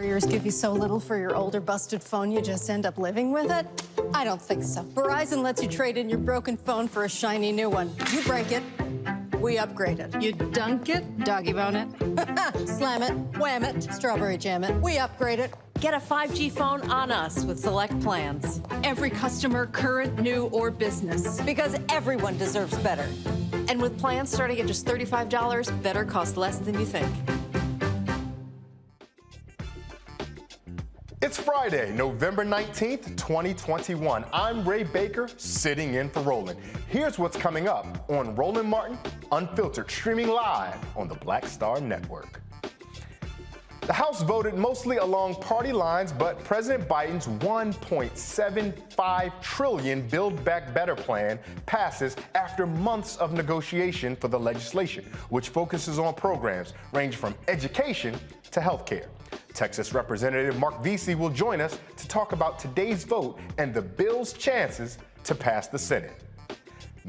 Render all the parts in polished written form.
Carriers give you so little for your older busted phone, you just end up living with it? I don't think so. Verizon lets you trade in your broken phone for a shiny new one. You break it, we upgrade it. You dunk it, doggy bone it, slam it, wham it, strawberry jam it. We upgrade it. Get a 5G phone on us with select plans. Every customer, current, new, or business. Because everyone deserves better. And with plans starting at just $35, better costs less than you think. It's Friday, November 19th, 2021. I'm Ray Baker, sitting in for Roland. Here's what's coming up on Roland Martin Unfiltered, streaming live on the Black Star Network. The House voted mostly along party lines, but President Biden's $1.75 trillion Build Back Better plan passes after months of negotiation for the legislation, which focuses on programs ranging from education to health care. Texas Representative Mark Veasey will join us to talk about today's vote and the bill's chances to pass the Senate.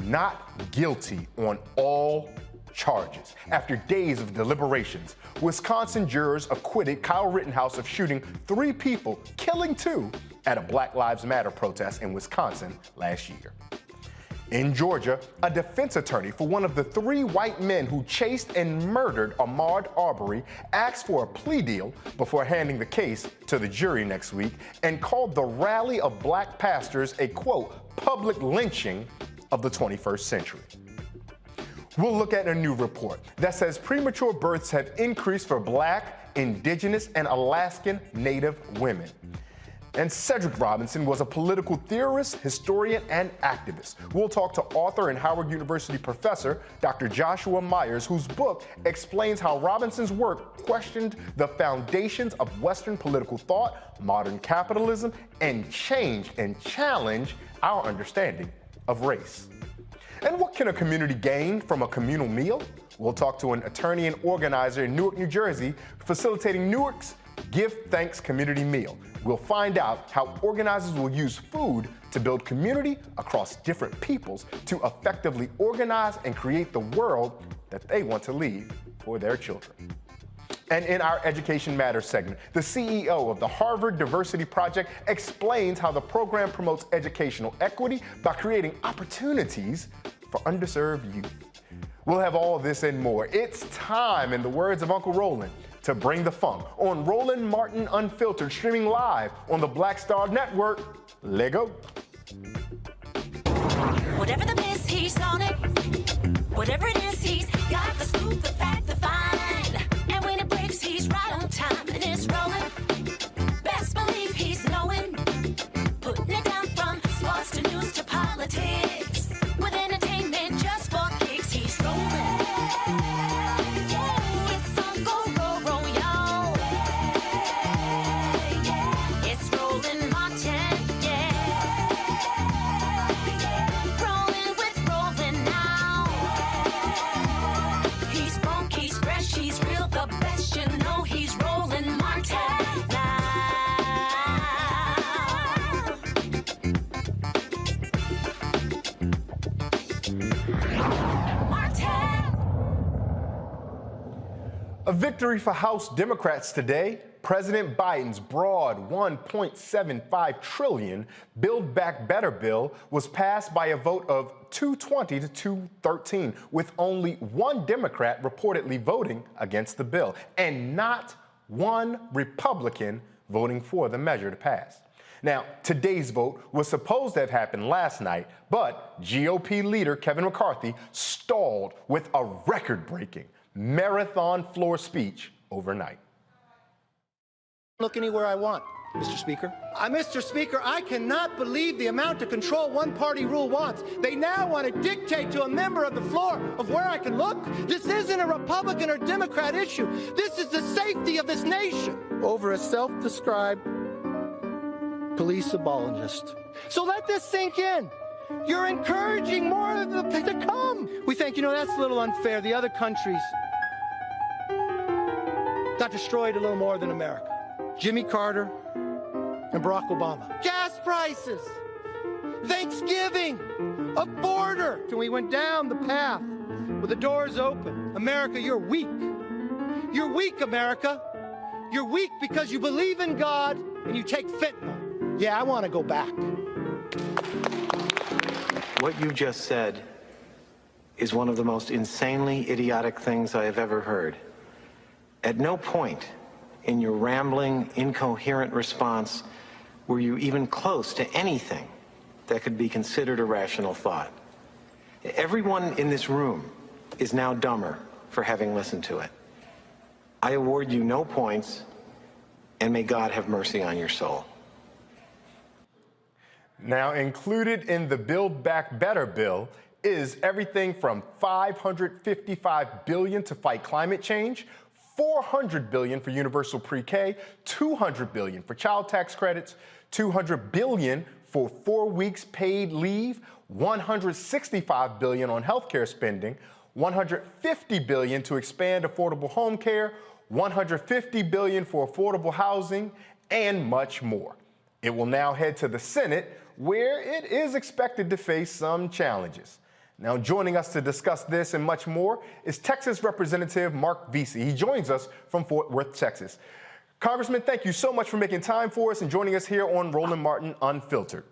Not guilty on all charges. After days of deliberations, Wisconsin jurors acquitted Kyle Rittenhouse of shooting 3 people, killing 2 at a Black Lives Matter protest in Wisconsin last year. In Georgia, a defense attorney for one of the 3 white men who chased and murdered Ahmaud Arbery asked for a plea deal before handing the case to the jury next week and called the rally of black pastors a, quote, public lynching of the 21st century. We'll look at a new report that says premature births have increased for Black, Indigenous, and Alaskan Native women. And Cedric Robinson was a political theorist, historian, and activist. We'll talk to author and Howard University professor, Dr. Joshua Myers, whose book explains how Robinson's work questioned the foundations of Western political thought, modern capitalism, and changed and challenged our understanding of race. And what can a community gain from a communal meal? We'll talk to an attorney and organizer in Newark, New Jersey, facilitating Newark's Give Thanks Community Meal. We'll find out how organizers will use food to build community across different peoples to effectively organize and create the world that they want to leave for their children. And in our Education Matters segment, the CEO of the Harvard Diversity Project explains how the program promotes educational equity by creating opportunities for underserved youth. We'll have all of this and more. It's time, in the words of Uncle Roland, to bring the funk on Roland Martin Unfiltered, streaming live on the Black Star Network. Lego. Whatever the miss, he's on it. Whatever it is, he's got the scoop, the fact, the find. And when it breaks, he's right on time and it's rolling. Best believe he's knowing. Putting it down from sports to news to politics. With entertainment just for kicks, he's rolling. Yeah, it's Uncle Roll, y'all. Yeah, it's Roland Martin, yeah. Rolling with Roland now. He's funk, he's fresh, he's real, the best, you know he's Roland Martin now. A victory for House Democrats today. President Biden's broad $1.75 trillion Build Back Better bill was passed by a vote of 220 to 213, with only one Democrat reportedly voting against the bill, and not one Republican voting for the measure to pass. Now, today's vote was supposed to have happened last night, but GOP leader Kevin McCarthy stalled with a record-breaking marathon floor speech overnight. Look anywhere I want, Mr. Speaker. Mr. Speaker, I cannot believe the amount of control one-party rule wants. They now want to dictate to a member of the floor of where I can look. This isn't a Republican or Democrat issue. This is the safety of this nation over a self-described police abolitionist. So let this sink in. You're encouraging more of them to come. We think, that's a little unfair. The other countries got destroyed a little more than America. Jimmy Carter and Barack Obama. Gas prices, Thanksgiving, a border. And we went down the path with the doors open. America, you're weak. You're weak, America. You're weak because you believe in God and you take fentanyl. Yeah, I want to go back. What you just said is one of the most insanely idiotic things I have ever heard. At no point in your rambling, incoherent response were you even close to anything that could be considered a rational thought. Everyone in this room is now dumber for having listened to it. I award you no points, and may God have mercy on your soul. Now, included in the Build Back Better bill is everything from $555 billion to fight climate change, $400 billion for universal pre-K, $200 billion for child tax credits, $200 billion for 4 weeks paid leave, $165 billion on healthcare spending, $150 billion to expand affordable home care, $150 billion for affordable housing, and much more. It will now head to the Senate, where it is expected to face some challenges. Now, joining us to discuss this and much more is Texas Representative Mark Veasey. He joins us from Fort Worth, Texas. Congressman, thank you so much for making time for us and joining us here on Roland Martin Unfiltered.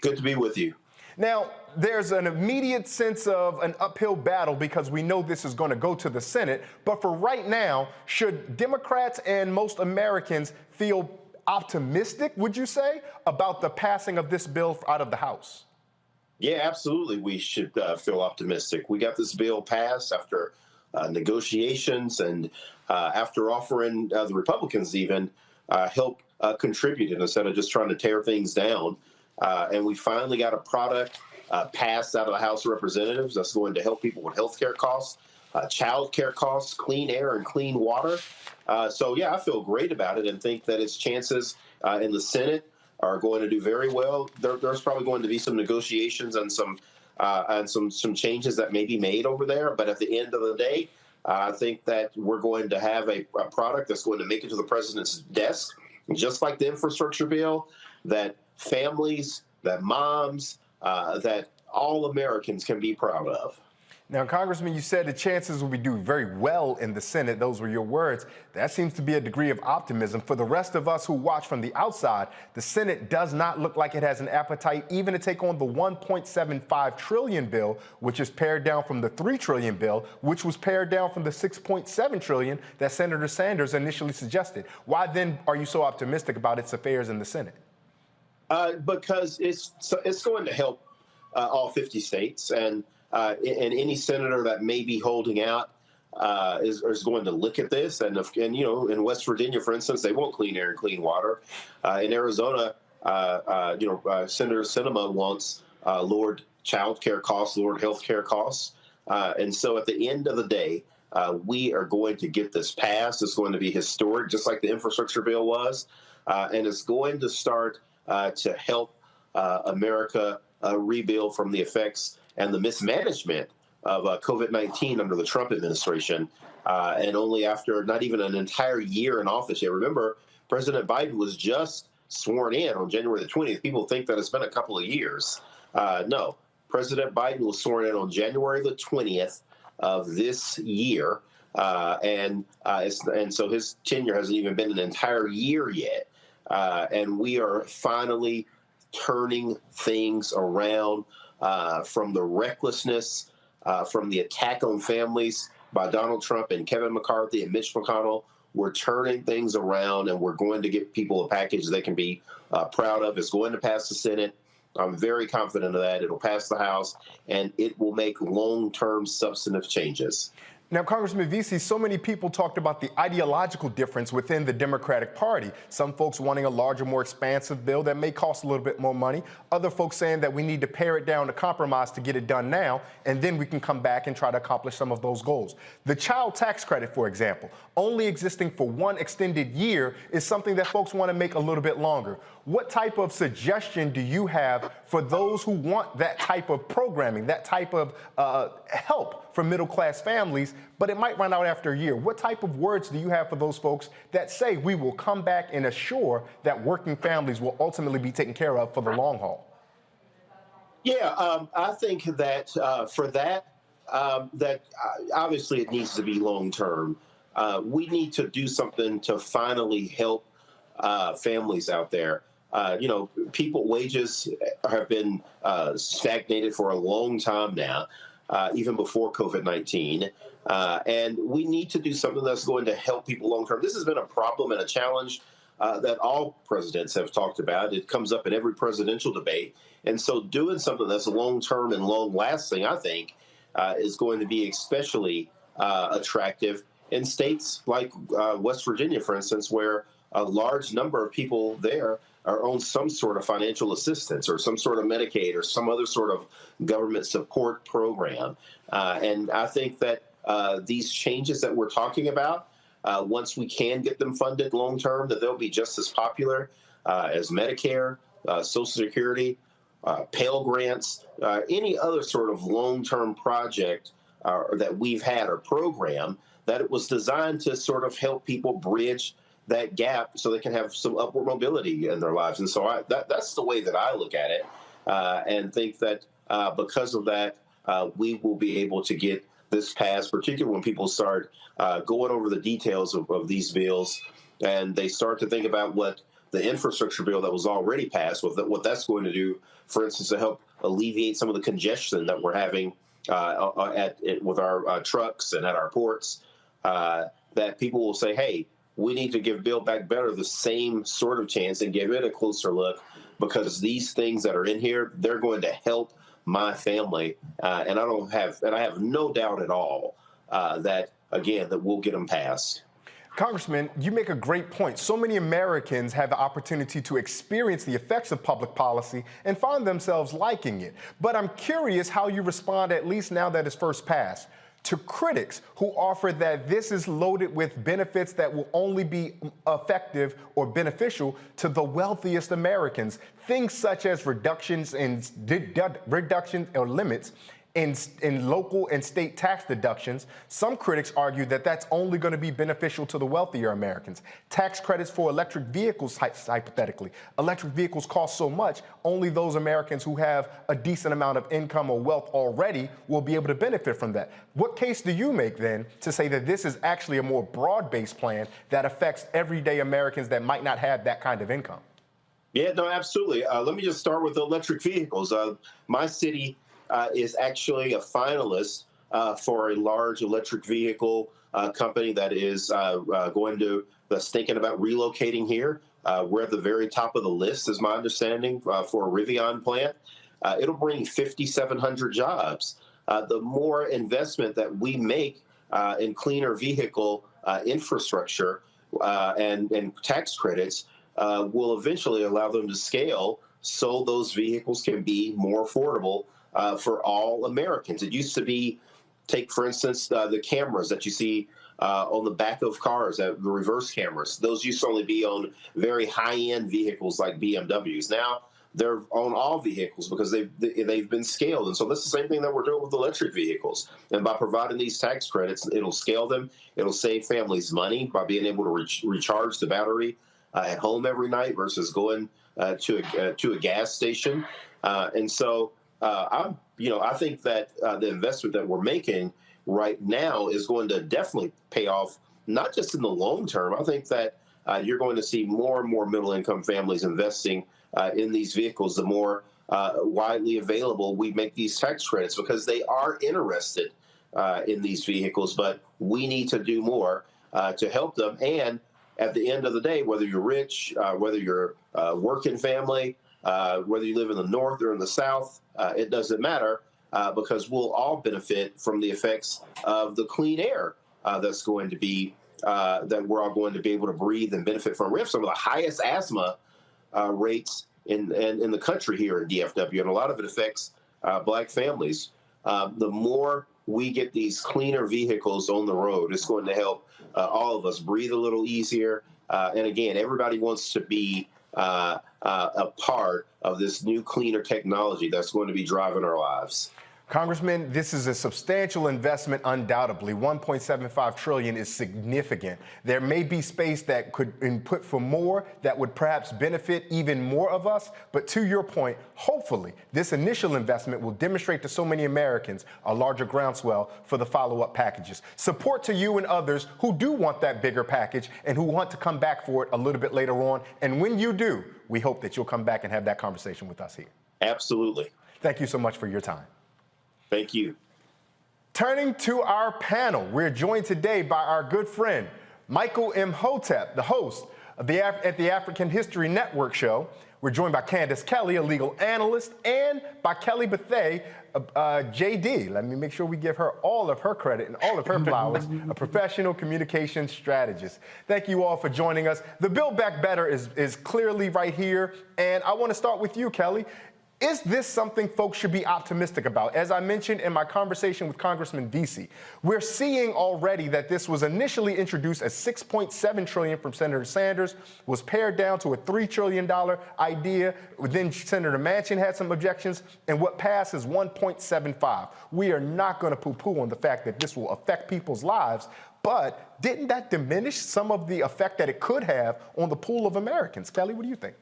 Good to be with you. Now, there's an immediate sense of an uphill battle because we know this is going to go to the Senate. But for right now, should Democrats and most Americans feel optimistic, would you say, about the passing of this bill out of the House? Yeah, absolutely. We should feel optimistic. We got this bill passed after negotiations and after offering the Republicans even help contribute instead of just trying to tear things down. And we finally got a product passed out of the House of Representatives that's going to help people with health care costs, child care costs, clean air and clean water. So, yeah, I feel great about it and think that its chances in the Senate are going to do very well. There's probably going to be some negotiations and some changes that may be made over there. But at the end of the day, I think that we're going to have a product that's going to make it to the president's desk, just like the infrastructure bill, that families, that moms, that all Americans can be proud of. Now, Congressman, you said the chances will be doing very well in the Senate. Those were your words. That seems to be a degree of optimism. For the rest of us who watch from the outside, the Senate does not look like it has an appetite even to take on the $1.75 trillion bill, which is pared down from the $3 trillion bill, which was pared down from the $6.7 trillion that Senator Sanders initially suggested. Why then are you so optimistic about its affairs in the Senate? Because it's going to help all 50 states, and any senator that may be holding out is going to look at this. And you know, in West Virginia, for instance, they want clean air and clean water. In Arizona, Senator Sinema wants lowered child care costs, lowered health care costs. And so at the end of the day, we are going to get this passed. It's going to be historic, just like the infrastructure bill was. And it's going to start to help America rebuild from the effects and the mismanagement of COVID-19 under the Trump administration. And only after not even an entire year in office yet. Remember, President Biden was just sworn in on January the 20th. People think that it's been a couple of years. No, President Biden was sworn in on January the 20th of this year. And so his tenure hasn't even been an entire year yet. And we are finally turning things around from the recklessness, from the attack on families by Donald Trump and Kevin McCarthy and Mitch McConnell. We're turning things around, and we're going to get people a package they can be proud of. It's going to pass the Senate. I'm very confident of that. It'll pass the House, and it will make long-term substantive changes. Now, Congressman Veasey, so many people talked about the ideological difference within the Democratic Party. Some folks wanting a larger, more expansive bill that may cost a little bit more money. Other folks saying that we need to pare it down to compromise to get it done now, and then we can come back and try to accomplish some of those goals. The child tax credit, for example, only existing for one extended year is something that folks want to make a little bit longer. What type of suggestion do you have for those who want that type of programming, that type of help for middle-class families, but it might run out after a year? What type of words do you have for those folks that say we will come back and assure that working families will ultimately be taken care of for the long haul? Yeah, I think that for that, obviously it needs to be long-term. We need to do something to finally help families out there. Wages have been stagnated for a long time now, even before COVID-19. And we need to do something that's going to help people long term. This has been a problem and a challenge that all presidents have talked about. It comes up in every presidential debate. And so doing something that's long term and long lasting, I think, is going to be especially attractive in states like West Virginia, for instance, where a large number of people there are on some sort of financial assistance or some sort of Medicaid or some other sort of government support program. And I think that these changes that we're talking about, once we can get them funded long term, that they'll be just as popular as Medicare, Social Security, Pell Grants, any other sort of long-term project that we've had or program that it was designed to sort of help people bridge that gap so they can have some upward mobility in their lives. And so that's the way that I look at it, and think that because of that, we will be able to get this passed, particularly when people start going over the details of these bills and they start to think about what the infrastructure bill that was already passed, what that's going to do, for instance, to help alleviate some of the congestion that we're having with our trucks and at our ports, that people will say, hey, we need to give Build Back Better the same sort of chance and give it a closer look, because these things that are in here, they're going to help my family. And I have no doubt at all that we'll get them passed. Congressman, you make a great point. So many Americans have the opportunity to experience the effects of public policy and find themselves liking it. But I'm curious how you respond, at least now that it's first passed, to critics who offer that this is loaded with benefits that will only be effective or beneficial to the wealthiest Americans. Things such as reductions or limits in local and state tax deductions, some critics argue that that's only going to be beneficial to the wealthier Americans. Tax credits for electric vehicles, hypothetically. Electric vehicles cost so much, only those Americans who have a decent amount of income or wealth already will be able to benefit from that. What case do you make then to say that this is actually a more broad-based plan that affects everyday Americans that might not have that kind of income? Yeah, no, absolutely. Let me just start with electric vehicles. My city is actually a finalist for a large electric vehicle company that is that's thinking about relocating here. We're at the very top of the list, is my understanding, for a Rivian plant. It'll bring 5,700 jobs. The more investment that we make in cleaner vehicle infrastructure and tax credits will eventually allow them to scale so those vehicles can be more affordable for all Americans. It used to be, take for instance, the cameras that you see on the back of cars, the reverse cameras. Those used to only be on very high-end vehicles like BMWs. Now they're on all vehicles because they've been scaled. And so that's the same thing that we're doing with electric vehicles. And by providing these tax credits, it'll scale them. It'll save families money by being able to recharge the battery at home every night versus going to a gas station. And so I think that the investment that we're making right now is going to definitely pay off, not just in the long term. I think that you're going to see more and more middle-income families investing in these vehicles the more widely available we make these tax credits, because they are interested in these vehicles. But we need to do more to help them. And at the end of the day, whether you're rich, whether you're a working family, whether you live in the North or in the South, it doesn't matter, because we'll all benefit from the effects of the clean air that's going to be, that we're all going to be able to breathe and benefit from. We have some of the highest asthma rates in the country here in DFW, and a lot of it affects Black families. The more we get these cleaner vehicles on the road, it's going to help all of us breathe a little easier. And again, everybody wants to be a part of this new cleaner technology that's going to be driving our lives. Congressman, this is a substantial investment, undoubtedly. $1.75 trillion is significant. There may be space that could input for more that would perhaps benefit even more of us. But to your point, hopefully this initial investment will demonstrate to so many Americans a larger groundswell for the follow-up packages. Support to you and others who do want that bigger package and who want to come back for it a little bit later on. And when you do, we hope that you'll come back and have that conversation with us here. Absolutely. Thank you so much for your time. Thank you. Turning to our panel, we're joined today by our good friend, Michael Imhotep, the host of the African History Network show. We're joined by Candace Kelly, a legal analyst, and by Kelly Bethea, JD. Let me make sure we give her all of her credit and all of her flowers, a professional communications strategist. Thank you all for joining us. The Build Back Better is clearly right here, and I want to start with you, Kelly. Is this something folks should be optimistic about? As I mentioned in my conversation with Congressman Veasey, we're seeing already that this was initially introduced as $6.7 trillion from Senator Sanders, was pared down to a $3 trillion idea. Then Senator Manchin had some objections, and what passed is 1.75. We are not going to poo-poo on the fact that this will affect people's lives, but didn't that diminish some of the effect that it could have on the pool of Americans? Kelly, what do you think?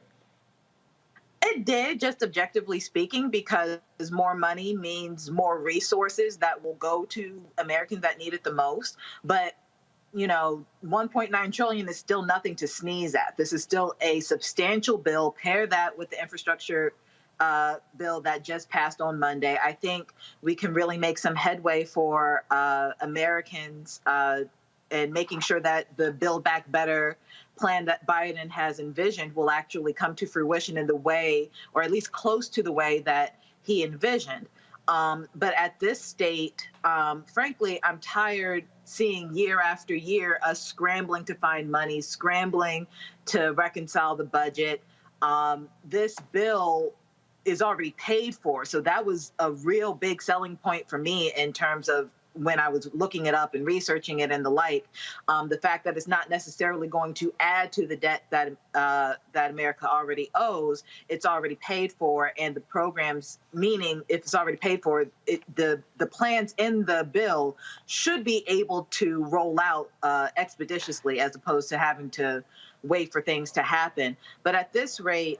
It did, just objectively speaking, because more money means more resources that will go to Americans that need it the most. But, you know, $1.9 trillion is still nothing to sneeze at. This is still a substantial bill. Pair that with the infrastructure bill that just passed on Monday. I think we can really make some headway for Americans and making sure that the Build Back Better plan that Biden has envisioned will actually come to fruition in the way, or at least close to the way that he envisioned. But at this state, frankly, I'm tired seeing year after year us scrambling to find money, scrambling to reconcile the budget. This bill is already paid for. So that was a real big selling point for me in terms of when I was looking it up and researching it and the like, the fact that it's not necessarily going to add to the debt that that America already owes. It's already paid for, and the programs, meaning if it's already paid for, the plans in the bill should be able to roll out expeditiously, as opposed to having to wait for things to happen. But at this rate,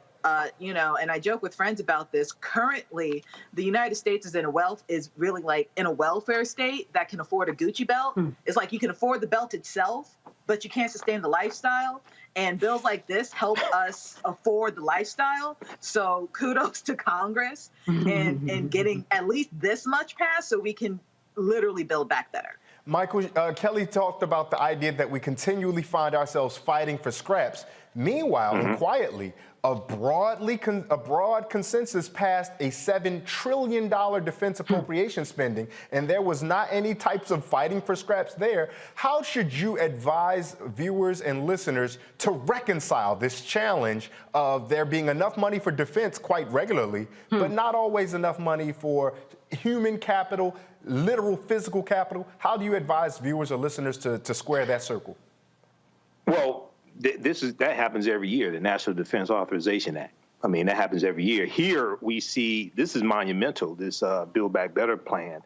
you know, and I joke with friends about this. Currently, the United States is really like in a welfare state that can afford a Gucci belt. It's like you can afford the belt itself, but you can't sustain the lifestyle. And bills like this help us afford the lifestyle. So kudos to Congress and getting at least this much passed so we can literally build back better. Michael, Kelly talked about the idea that we continually find ourselves fighting for scraps. Meanwhile, and quietly, a broad consensus passed a $7 trillion defense appropriation spending, and there was not any types of fighting for scraps there. How should you advise viewers and listeners to reconcile this challenge of there being enough money for defense quite regularly, but not always enough money for human capital, literal physical capital? How do you advise viewers or listeners to square that circle? Well, that happens every year, the National Defense Authorization Act. I mean, that happens every year. Here we see this is monumental, this Build Back Better plan,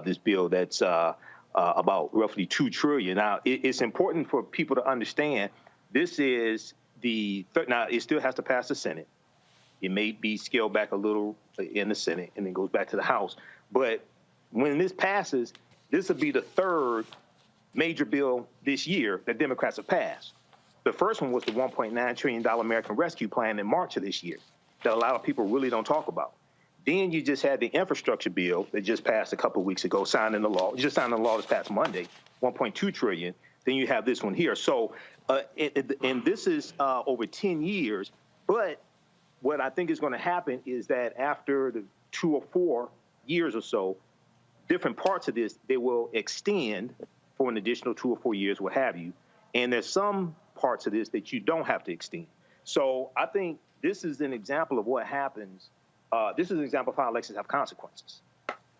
this bill that's about roughly $2 trillion. Now, it's important for people to understand this is now it still has to pass the Senate. It may be scaled back a little in the Senate and then goes back to the House. But when this passes, this will be the third major bill this year that Democrats have passed. The first one was the $1.9 trillion American Rescue Plan in March of this year that a lot of people really don't talk about. Then you just had the infrastructure bill that just passed a couple of weeks ago, signed into law. You just signed into law this past Monday, $1.2 trillion. Then you have this one here. So, and this is over 10 years. But what I think is going to happen is that after the 2 or 4 years or so, different parts of this, they will extend for an additional 2 or 4 years, what have you. And there's some parts of this that you don't have to extend. So I think this is an example of what happens. This is an example of how elections have consequences.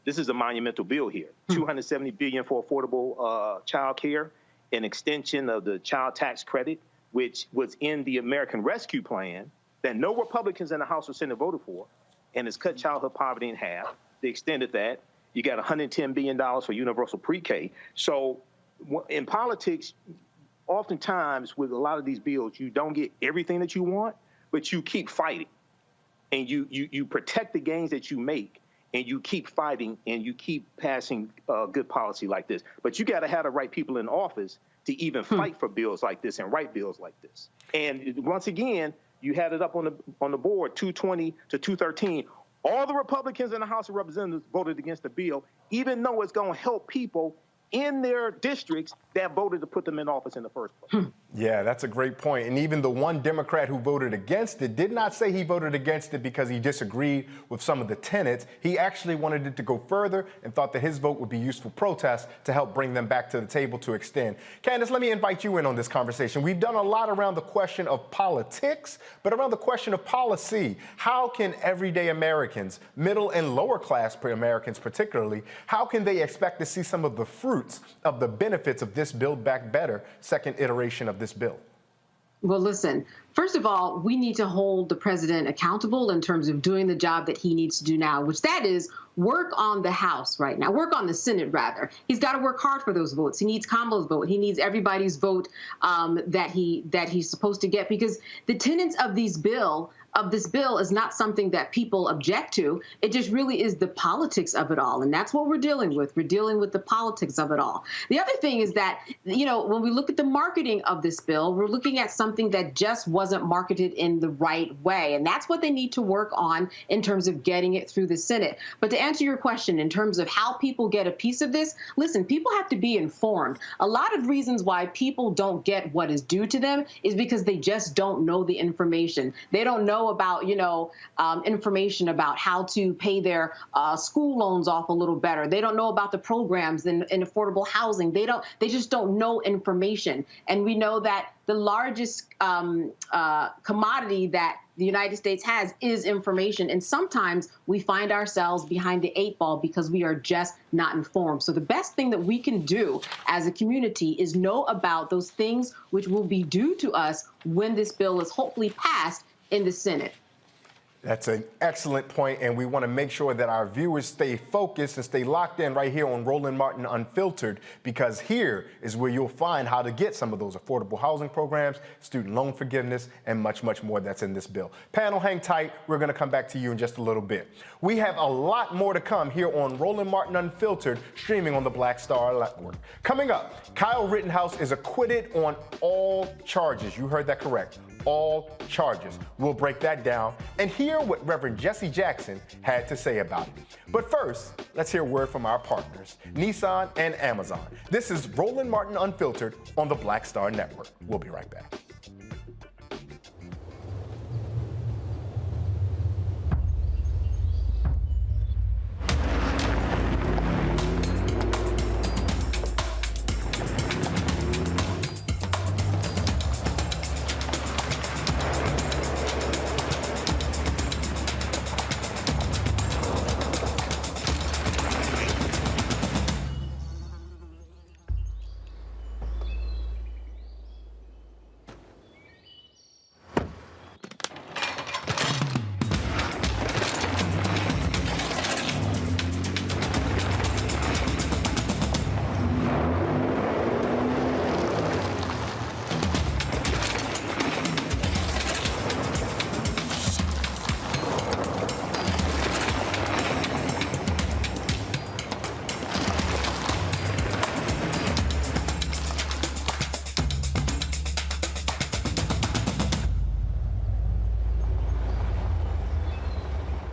This is a monumental bill here. $270 billion for affordable child care, an extension of the child tax credit, which was in the American Rescue Plan that no Republicans in the House or Senate voted for, and it's cut childhood poverty in half. They extended that. You got $110 billion for universal pre-K. So in politics, oftentimes with a lot of these bills, you don't get everything that you want, but you keep fighting. And you protect the gains that you make, and you keep fighting, and you keep passing good policy like this. But you got to have the right people in office to even fight for bills like this and write bills like this. And once again, you had it up on the board, 220 to 213. All the Republicans in the House of Representatives voted against the bill, even though it's going to help people in their districts that voted to put them in office in the first place. Yeah, that's a great point. And even the one Democrat who voted against it did not say he voted against it because he disagreed with some of the tenets. He actually wanted it to go further and thought that his vote would be useful protest to help bring them back to the table to extend. Candace, let me invite you in on this conversation. We've done a lot around the question of politics, but around the question of policy. How can everyday Americans, middle and lower class Americans particularly, how can they expect to see some of the fruits of the benefits of this Build Back Better second iteration of this bill? Well, listen, first of all, we need to hold the president accountable in terms of doing the job that he needs to do now, which that is work on the House right now, work on the Senate, rather. He's got to work hard for those votes. He needs Kamala's vote. He needs everybody's vote that he's supposed to get, because the tenets of this bill is not something that people object to. It just really is the politics of it all. And that's what we're dealing with. We're dealing with the politics of it all. The other thing is that, you know, when we look at the marketing of this bill, we're looking at something that just wasn't marketed in the right way. And that's what they need to work on in terms of getting it through the Senate. But to answer your question, in terms of how people get a piece of this, listen, people have to be informed. A lot of reasons why people don't get what is due to them is because they just don't know the information. They don't know know about, information about how to pay their school loans off a little better. They don't know about the programs in affordable housing. They just don't know information. And we know that the largest commodity that the United States has is information. And sometimes we find ourselves behind the 8 ball because we are just not informed. So the best thing that we can do as a community is know about those things which will be due to us when this bill is hopefully passed in the Senate. That's an excellent point, and we want to make sure that our viewers stay focused and stay locked in right here on Roland Martin Unfiltered, because here is where you'll find how to get some of those affordable housing programs, student loan forgiveness, and much, much more that's in this bill. Panel, hang tight. We're going to come back to you in just a little bit. We have a lot more to come here on Roland Martin Unfiltered, streaming on the Black Star Network. Coming up, Kyle Rittenhouse is acquitted on all charges. You heard that correct. All charges. We'll break that down and hear what Reverend Jesse Jackson had to say about it. But first, let's hear a word from our partners, Nissan and Amazon. This is Roland Martin Unfiltered on the Black Star Network. We'll be right back.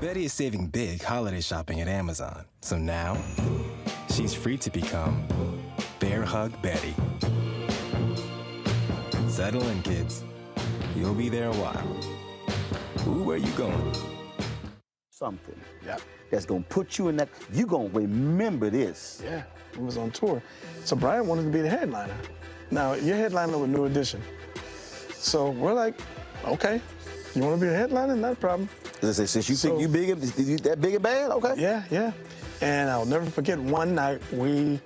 Betty is saving big holiday shopping at Amazon. So now, she's free to become Bear Hug Betty. Settle in, kids. You'll be there a while. Ooh, where you going? Something that's gonna put you in that, you gonna remember this. Yeah, it was on tour. So Brian wanted to be the headliner. Now, you're headliner with New Edition. So we're like, okay, you wanna be a headliner? Not a problem. Since you think you big, that big and bad, okay? Yeah. And I'll never forget one night we,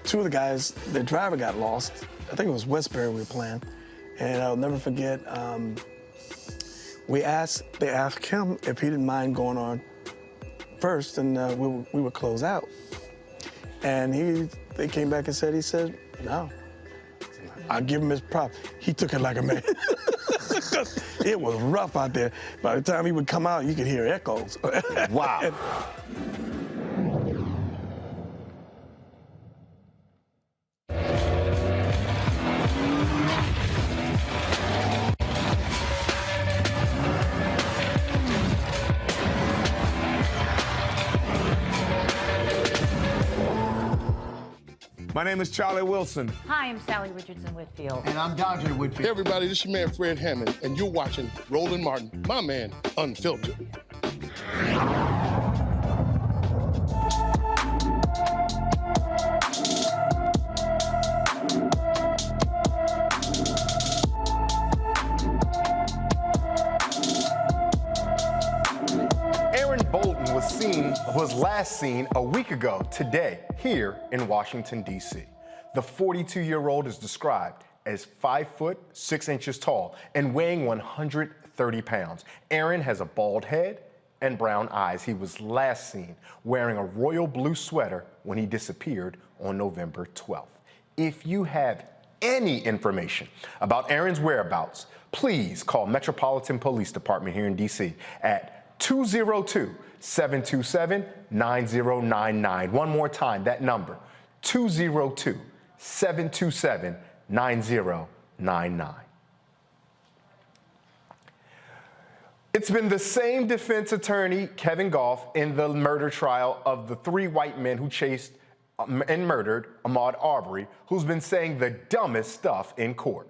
two of the guys, the driver got lost. I think it was Westbury we were playing. And I'll never forget, they asked him if he didn't mind going on first, and we would close out. And they came back and he said, no. I'll give him his prop. He took it like a man. It was rough out there. By the time he would come out, you could hear echoes. Wow. My name is Charlie Wilson. Hi, I'm Sally Richardson Whitfield. And I'm Dodger Whitfield. Hey everybody, this is your man Fred Hammond, and you're watching Roland Martin, my man, Unfiltered. Was last seen a week ago today here in Washington, D.C. The 42-year-old is described as 5 foot 6 inches tall and weighing 130 pounds. Aaron has a bald head and brown eyes. He was last seen wearing a royal blue sweater when he disappeared on November 12th. If you have any information about Aaron's whereabouts, please call Metropolitan Police Department here in D.C. at 202-727-9099. One more time, that number, 202-727-9099. It's been the same defense attorney, Kevin Goff, in the murder trial of the 3 white men who chased and murdered Ahmaud Arbery, who's been saying the dumbest stuff in court.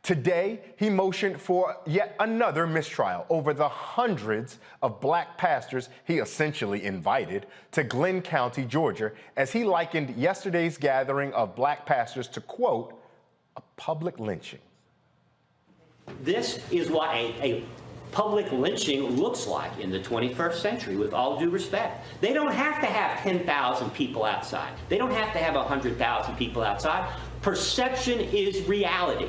Today, he motioned for yet another mistrial over the hundreds of black pastors he essentially invited to Glenn County, Georgia, as he likened yesterday's gathering of black pastors to, quote, a public lynching. This is what a public lynching looks like in the 21st century, with all due respect. They don't have to have 10,000 people outside. They don't have to have 100,000 people outside. Perception is reality.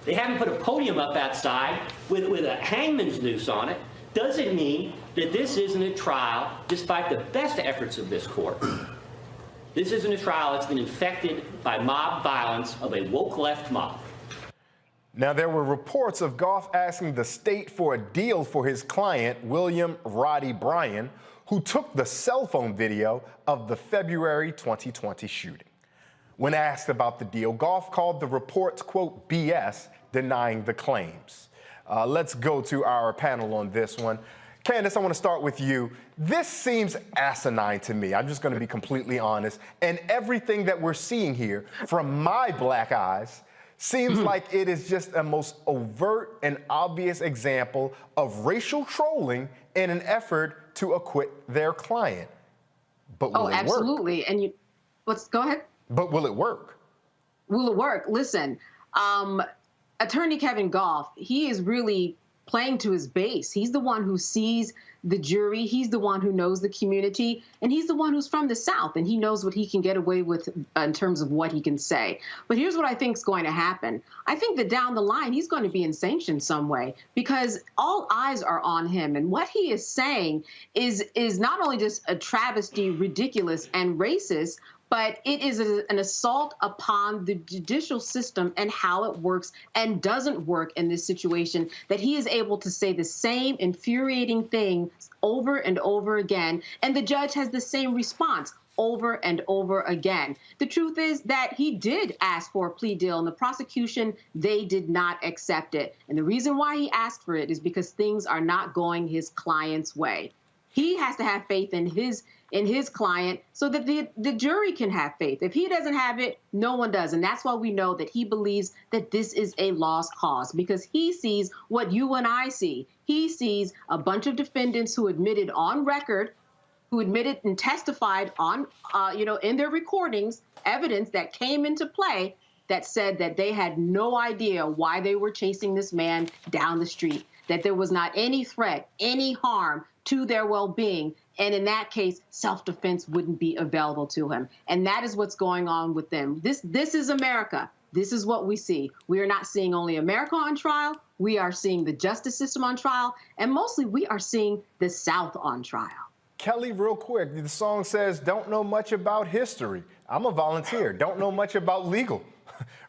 They haven't put a podium up outside with a hangman's noose on it. Doesn't mean that this isn't a trial, despite the best efforts of this court. This isn't a trial that's been infected by mob violence of a woke left mob. Now, there were reports of Goff asking the state for a deal for his client, William Roddy Bryan, who took the cell phone video of the February 2020 shooting. When asked about the deal, Goff called the reports, quote, BS, denying the claims. Let's go to our panel on this one. Candace, I want to start with you. This seems asinine to me. I'm just going to be completely honest. And everything that we're seeing here, from my black eyes, seems like it is just a most overt and obvious example of racial trolling in an effort to acquit their client. But will it absolutely. work? And let's go ahead. But will it work? Will it work? Listen, Attorney Kevin Goff, he is really playing to his base. He's the one who sees the jury. He's the one who knows the community. And he's the one who's from the South. And he knows what he can get away with in terms of what he can say. But here's what I think is going to happen. I think that down the line, he's going to be in sanction some way, because all eyes are on him. And what he is saying is not only just a travesty, ridiculous, and racist, but it is an assault upon the judicial system and how it works and doesn't work in this situation, that he is able to say the same infuriating thing over and over again, and the judge has the same response over and over again. The truth is that he did ask for a plea deal, and the prosecution, they did not accept it. And the reason why he asked for it is because things are not going his client's way. He has to have faith in his client so that the jury can have faith. If he doesn't have it, no one does. And that's why we know that he believes that this is a lost cause, because he sees what you and I see. He sees a bunch of defendants who admitted on record, who admitted and testified on, in their recordings, evidence that came into play that said that they had no idea why they were chasing this man down the street, that there was not any threat, any harm to their well-being. And in that case, self-defense wouldn't be available to him. And that is what's going on with them. This is America. This is what we see. We are not seeing only America on trial. We are seeing the justice system on trial. And mostly we are seeing the South on trial. Kelly, real quick, the song says, don't know much about history. I'm a volunteer, don't know much about legal,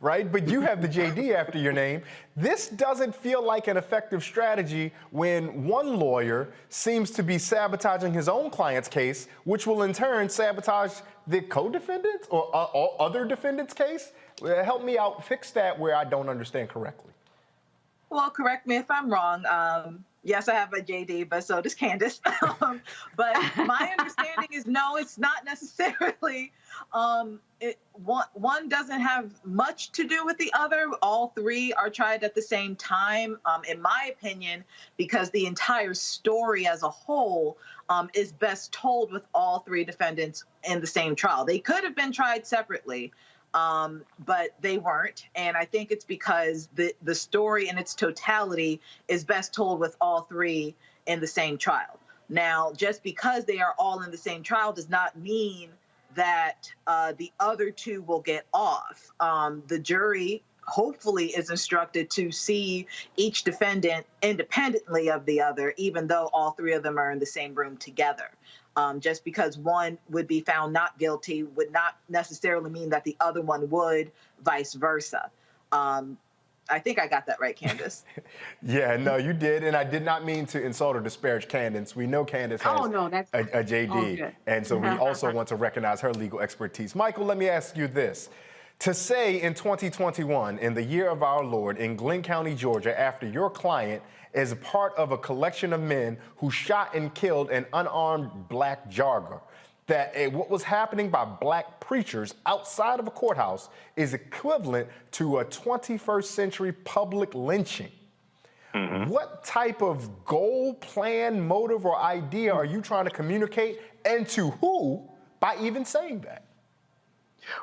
right? But you have the JD after your name. This doesn't feel like an effective strategy when one lawyer seems to be sabotaging his own client's case, which will in turn sabotage the co-defendant's or other defendant's case. Help me out, fix that where I don't understand correctly. Well, correct me if I'm wrong. Yes, I have a JD, but so does Candace. But my understanding is no, it's not necessarily. One doesn't have much to do with the other. All three are tried at the same time, in my opinion, because the entire story as a whole is best told with all three defendants in the same trial. They could have been tried separately, but they weren't. And I think it's because the story in its totality is best told with all three in the same trial. Now, just because they are all in the same trial does not mean that the other two will get off. The jury hopefully is instructed to see each defendant independently of the other, even though all three of them are in the same room together. Just because one would be found not guilty would not necessarily mean that the other one would, vice versa. I think I got that right, Candace. Yeah, no, you did. And I did not mean to insult or disparage Candace. We know Candace has a JD. And so we also want to recognize her legal expertise. Michael, let me ask you this. To say in 2021, in the year of our Lord, in Glenn County, Georgia, after your client is part of a collection of men who shot and killed an unarmed black jogger, that what was happening by black preachers outside of a courthouse is equivalent to a 21st century public lynching. What type of goal, plan, motive, or idea are you trying to communicate, and to who, by even saying that?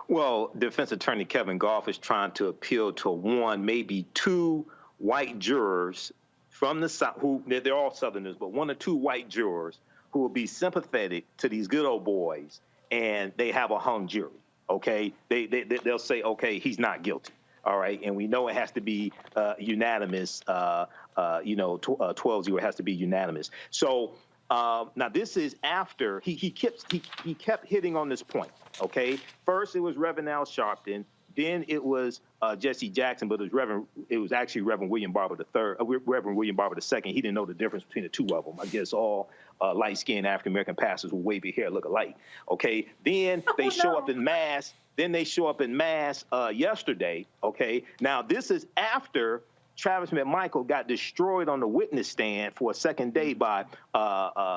Well, defense attorney Kevin Goff is trying to appeal to one, maybe two white jurors from the South, who they're all Southerners, but one or two white jurors who will be sympathetic to these good old boys, and they have a hung jury. Okay, they'll say, okay, he's not guilty. All right, and we know it has to be unanimous. 12-0 has to be unanimous. So now this is after he kept hitting on this point. Okay, first it was Reverend Al Sharpton, then it was Jesse Jackson, but it was actually Reverend William Barber III, Reverend William Barber II. He didn't know the difference between the two of them. I guess all light-skinned African American pastors with wavy hair look alike. Okay, then they show up in mass. Then they show up in mass yesterday, okay? Now, this is after Travis McMichael got destroyed on the witness stand for a second day by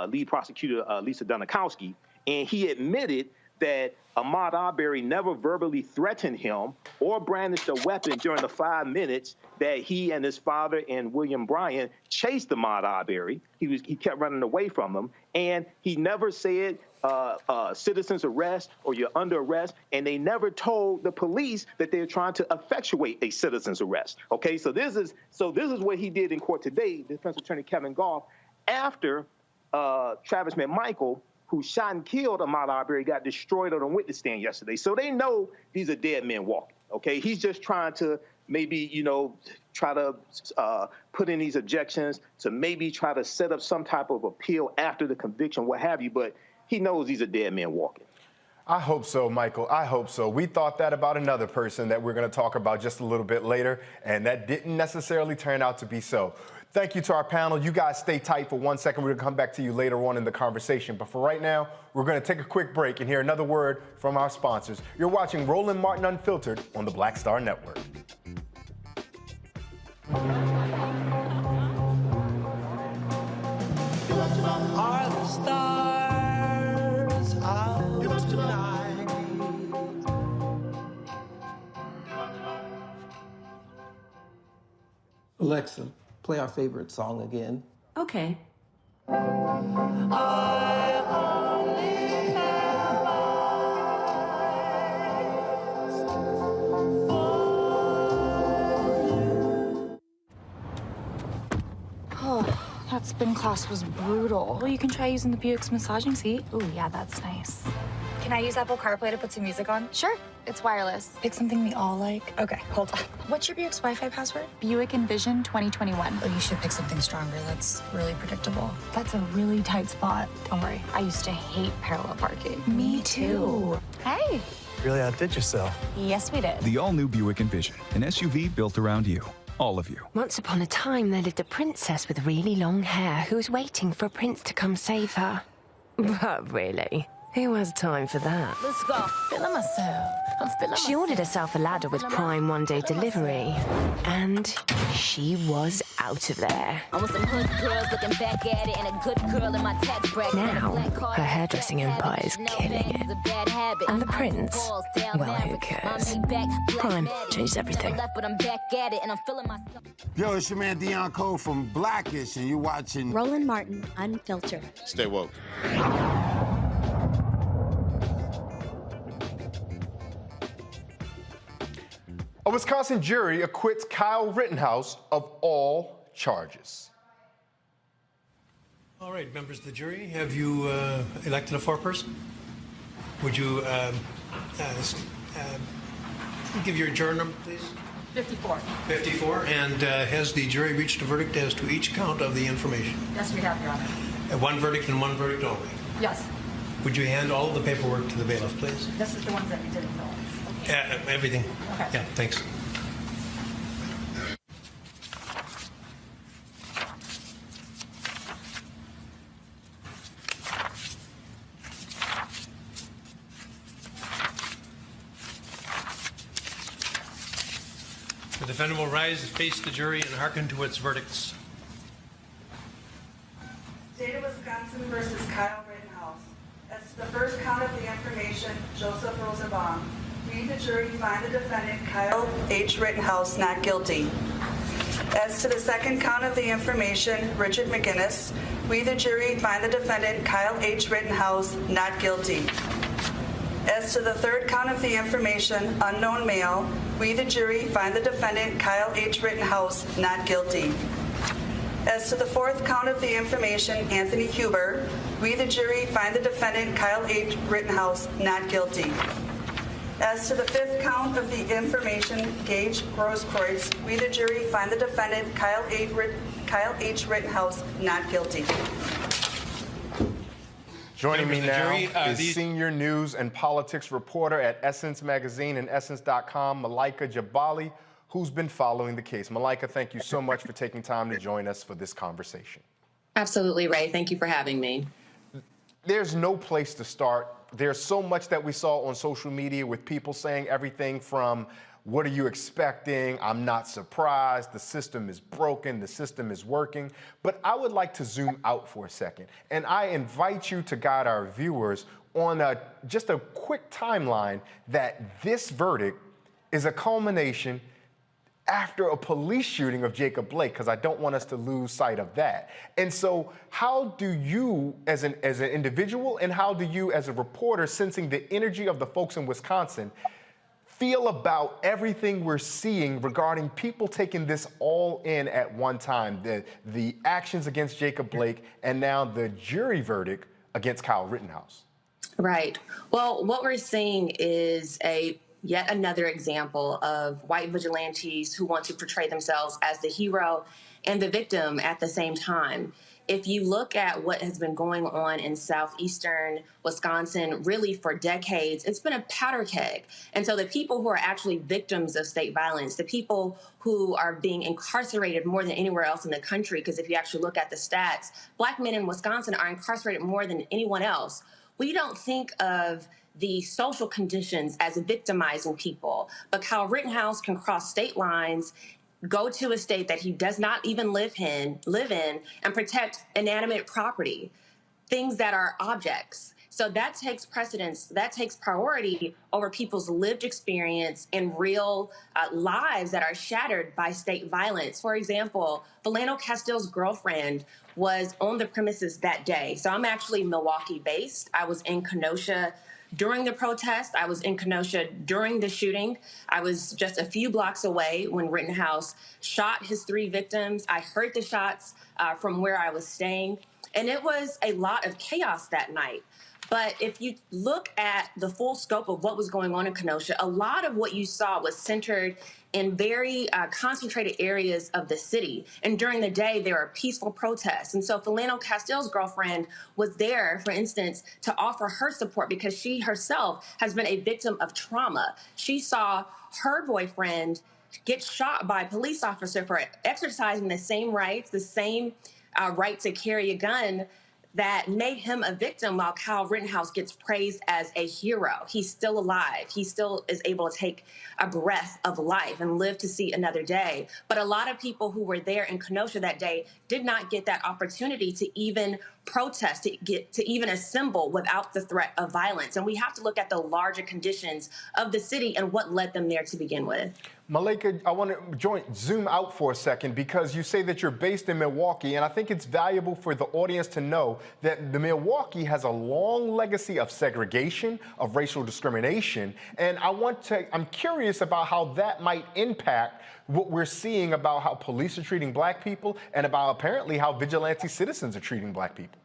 lead prosecutor Lisa Dunikowski, and he admitted that Ahmaud Arbery never verbally threatened him or brandished a weapon during the 5 minutes that he and his father and William Bryan chased Ahmaud Arbery. He kept running away from him, and he never said citizen's arrest or you're under arrest, and they never told the police that they're trying to effectuate a citizen's arrest. Okay, so this is what he did in court today, defense attorney Kevin Goff, after Travis McMichael, who shot and killed Ahmaud Arbery, got destroyed on a witness stand yesterday. So they know these are dead men walking. Okay, he's just trying to maybe, try to put in these objections to maybe try to set up some type of appeal after the conviction, what have you, but he knows these are dead men walking. I hope so, Michael. I hope so. We thought that about another person that we're going to talk about just a little bit later, and that didn't necessarily turn out to be so. Thank you to our panel. You guys stay tight for 1 second. We're going to come back to you later on in the conversation. But for right now, we're going to take a quick break and hear another word from our sponsors. You're watching Roland Martin Unfiltered on the Black Star Network. Are the stars out tonight? Alexa, play our favorite song again. Okay. Oh, that spin class was brutal. Well, you can try using the Buick's massaging seat. Ooh, yeah, that's nice. Can I use Apple CarPlay to put some music on? Sure. It's wireless. Pick something we all like. Okay, hold on. What's your Buick's Wi-Fi password? Buick Envision 2021. Oh, you should pick something stronger. That's really predictable. That's a really tight spot. Don't worry. I used to hate parallel parking. Me too. Hey. Really outdid yourself. Yes, we did. The all-new Buick Envision, an SUV built around you. All of you. Once upon a time, there lived a princess with really long hair who was waiting for a prince to come save her. But really, who has time for that? Let's go. Feeling myself. I'm feeling myself. She ordered herself a ladder with Prime one-day delivery, and she was out of there. I want some hood girls looking back at it and a good girl in my tax bracket. Now, her hairdressing empire is killing it. And the prince, well, who cares? Prime changed everything. Yo, it's your man Dion Cole from Blackish, and you're watching Roland Martin Unfiltered. Stay woke. A Wisconsin jury acquits Kyle Rittenhouse of all charges. All right, members of the jury, have you elected a foreperson? Would you give your juror number, please? 54. 54. And has the jury reached a verdict as to each count of the information? Yes, we have, Your Honor. One verdict and one verdict only. Yes. Would you hand all of the paperwork to the bailiff, please? This is the ones that we didn't know. Everything. Okay. Yeah, thanks. The defendant will rise and face the jury and hearken to its verdicts. State of Wisconsin versus Kyle Rittenhouse. As As the first count of the information, Joseph Rosenbaum. We, the jury, find the defendant Kyle H. Rittenhouse not guilty. As to the second count of the information, Richard McGinnis, we, the jury, find the defendant Kyle H. Rittenhouse not guilty. As to the third count of the information, unknown male, we, the jury, find the defendant Kyle H. Rittenhouse not guilty. As to the fourth count of the information, Anthony Huber, we, the jury, find the defendant Kyle H. Rittenhouse not guilty. As to the fifth count of the information, Gage Grosskreutz, we, the jury, find the defendant Kyle H. Rittenhouse not guilty. Joining me now jury, is senior news and politics reporter at Essence Magazine and Essence.com, Malaika Jabali, who's been following the case. Malaika, thank you so much for taking time to join us for this conversation. Absolutely, Ray. Thank you for having me. There's no place to start. There's so much that we saw on social media with people saying everything from, what are you expecting? I'm not surprised. The system is broken. The system is working. But I would like to zoom out for a second. And I invite you to guide our viewers on just a quick timeline that this verdict is a culmination after a police shooting of Jacob Blake, because I don't want us to lose sight of that. And so how do you, as an individual, and how do you, as a reporter, sensing the energy of the folks in Wisconsin, feel about everything we're seeing regarding people taking this all in at one time, the actions against Jacob Blake and now the jury verdict against Kyle Rittenhouse? Right. Well, what we're seeing is yet another example of white vigilantes who want to portray themselves as the hero and the victim at the same time. If you look at what has been going on in southeastern Wisconsin, really for decades, it's been a powder keg. And so the people who are actually victims of state violence, the people who are being incarcerated more than anywhere else in the country, because if you actually look at the stats, Black men in Wisconsin are incarcerated more than anyone else. We don't think of the social conditions as victimizing people, but Kyle Rittenhouse can cross state lines, go to a state that he does not even live in, and protect inanimate property, things that are objects. So that takes precedence, that takes priority over people's lived experience and real lives that are shattered by state violence. For example, Philando Castile's girlfriend was on the premises that day. So I'm actually Milwaukee based. I was in Kenosha during the protest. I was in Kenosha during the shooting. I was just a few blocks away when Rittenhouse shot his 3 victims. I heard the shots from where I was staying, and it was a lot of chaos that night. But if you look at the full scope of what was going on in Kenosha, a lot of what you saw was centered in very concentrated areas of the city. And during the day, there were peaceful protests. And so Philando Castile's girlfriend was there, for instance, to offer her support because she herself has been a victim of trauma. She saw her boyfriend get shot by a police officer for exercising the same rights, the same right to carry a gun that made him a victim, while Kyle Rittenhouse gets praised as a hero. He's still alive. He still is able to take a breath of life and live to see another day. But a lot of people who were there in Kenosha that day did not get that opportunity to even protest, to even assemble without the threat of violence. And we have to look at the larger conditions of the city and what led them there to begin with. Malaika, I want to zoom out for a second, because you say that you're based in Milwaukee, and I think it's valuable for the audience to know that the Milwaukee has a long legacy of segregation, of racial discrimination, and I'm curious about how that might impact what we're seeing about how police are treating Black people and about apparently how vigilante citizens are treating Black people.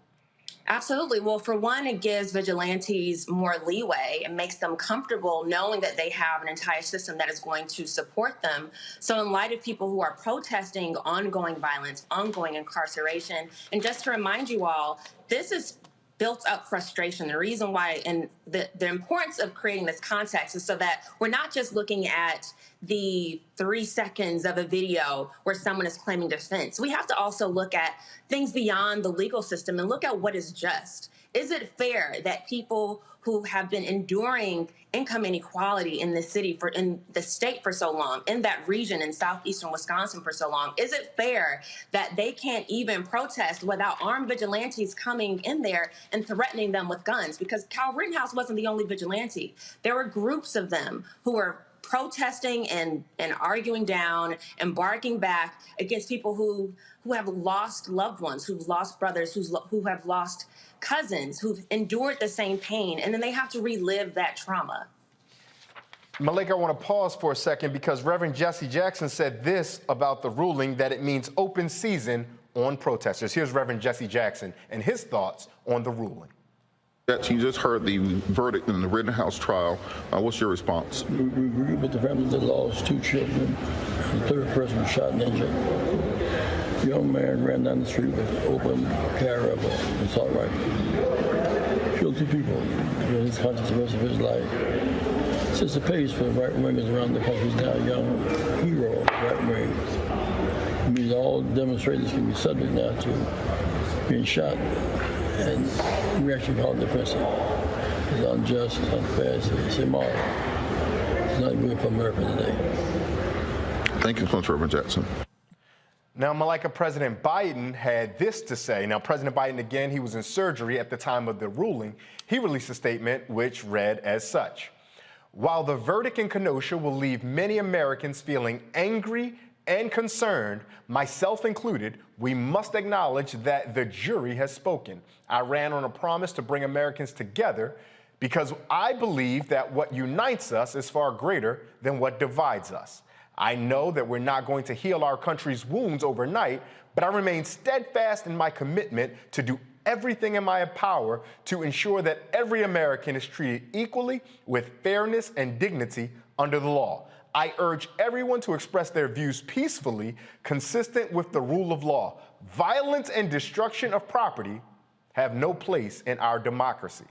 Absolutely. Well, for one, it gives vigilantes more leeway and makes them comfortable knowing that they have an entire system that is going to support them. So in light of people who are protesting ongoing violence, ongoing incarceration, and just to remind you all, this is built up frustration. The reason why, and the importance of creating this context is so that we're not just looking at the 3 seconds of a video where someone is claiming defense. We have to also look at things beyond the legal system and look at what is just. Is it fair that people who have been enduring income inequality in the city in the state for so long, in that region in southeastern Wisconsin for so long, is it fair that they can't even protest without armed vigilantes coming in there and threatening them with guns? Because Kyle Rittenhouse wasn't the only vigilante. There were groups of them who were protesting and arguing down and barking back against people who have lost loved ones, who've lost brothers, who have lost cousins, who've endured the same pain, and then they have to relive that trauma. Malika, I want to pause for a second because Reverend Jesse Jackson said this about the ruling, that it means open season on protesters. Here's Reverend Jesse Jackson and his thoughts on the ruling. You just heard the verdict in the Rittenhouse trial. What's your response? We agree with the families that lost 2 children. The third person was shot and injured. A young man ran down the street with an open carry of an assault rifle. Killed 2 people. His conscience the rest of his life. Sets the pace for right wingers around the country. He's now a young hero of right wings. It means all demonstrators can be subject now to being shot, and we actually call it defensive. It's unjust, it's unfair, it's immoral. It's not good for America today. Thank you so much, Reverend Jackson. Now, Malika, President Biden had this to say. Now, President Biden, again, he was in surgery at the time of the ruling. He released a statement which read as such: while the verdict in Kenosha will leave many Americans feeling angry and concerned, myself included, we must acknowledge that the jury has spoken. I ran on a promise to bring Americans together because I believe that what unites us is far greater than what divides us. I know that we're not going to heal our country's wounds overnight, but I remain steadfast in my commitment to do everything in my power to ensure that every American is treated equally with fairness and dignity under the law. I urge everyone to express their views peacefully, consistent with the rule of law. Violence and destruction of property have no place in our democracy.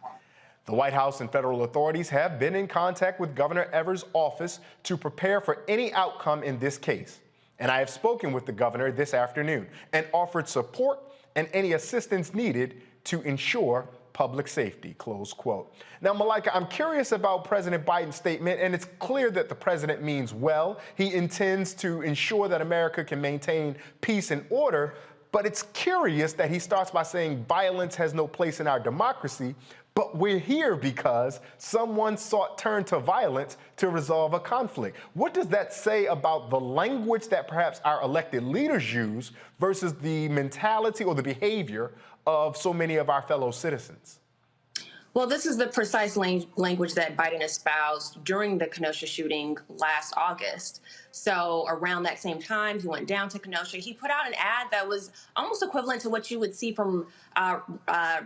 The White House and federal authorities have been in contact with Governor Evers' office to prepare for any outcome in this case. And I have spoken with the governor this afternoon and offered support and any assistance needed to ensure public safety, close quote. Now, Malika, I'm curious about President Biden's statement, and it's clear that the president means well. He intends to ensure that America can maintain peace and order, but it's curious that he starts by saying violence has no place in our democracy, but we're here because someone turned to violence to resolve a conflict. What does that say about the language that perhaps our elected leaders use versus the mentality or the behavior of so many of our fellow citizens? Well, this is the precise language that Biden espoused during the Kenosha shooting last August. So around that same time, he went down to Kenosha. He put out an ad that was almost equivalent to what you would see from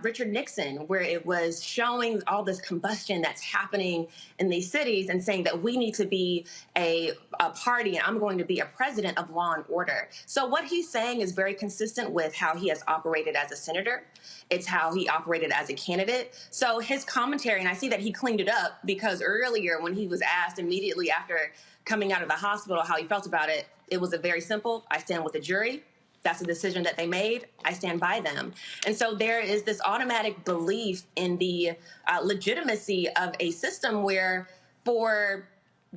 Richard Nixon, where it was showing all this combustion that's happening in these cities and saying that we need to be a party and I'm going to be a president of law and order. So what he's saying is very consistent with how he has operated as a senator. It's how he operated as a candidate. So his commentary, and I see that he cleaned it up because earlier when he was asked immediately after coming out of the hospital how he felt about it, it was a very simple, I stand with the jury. That's a decision that they made. I stand by them. And so there is this automatic belief in the legitimacy of a system where for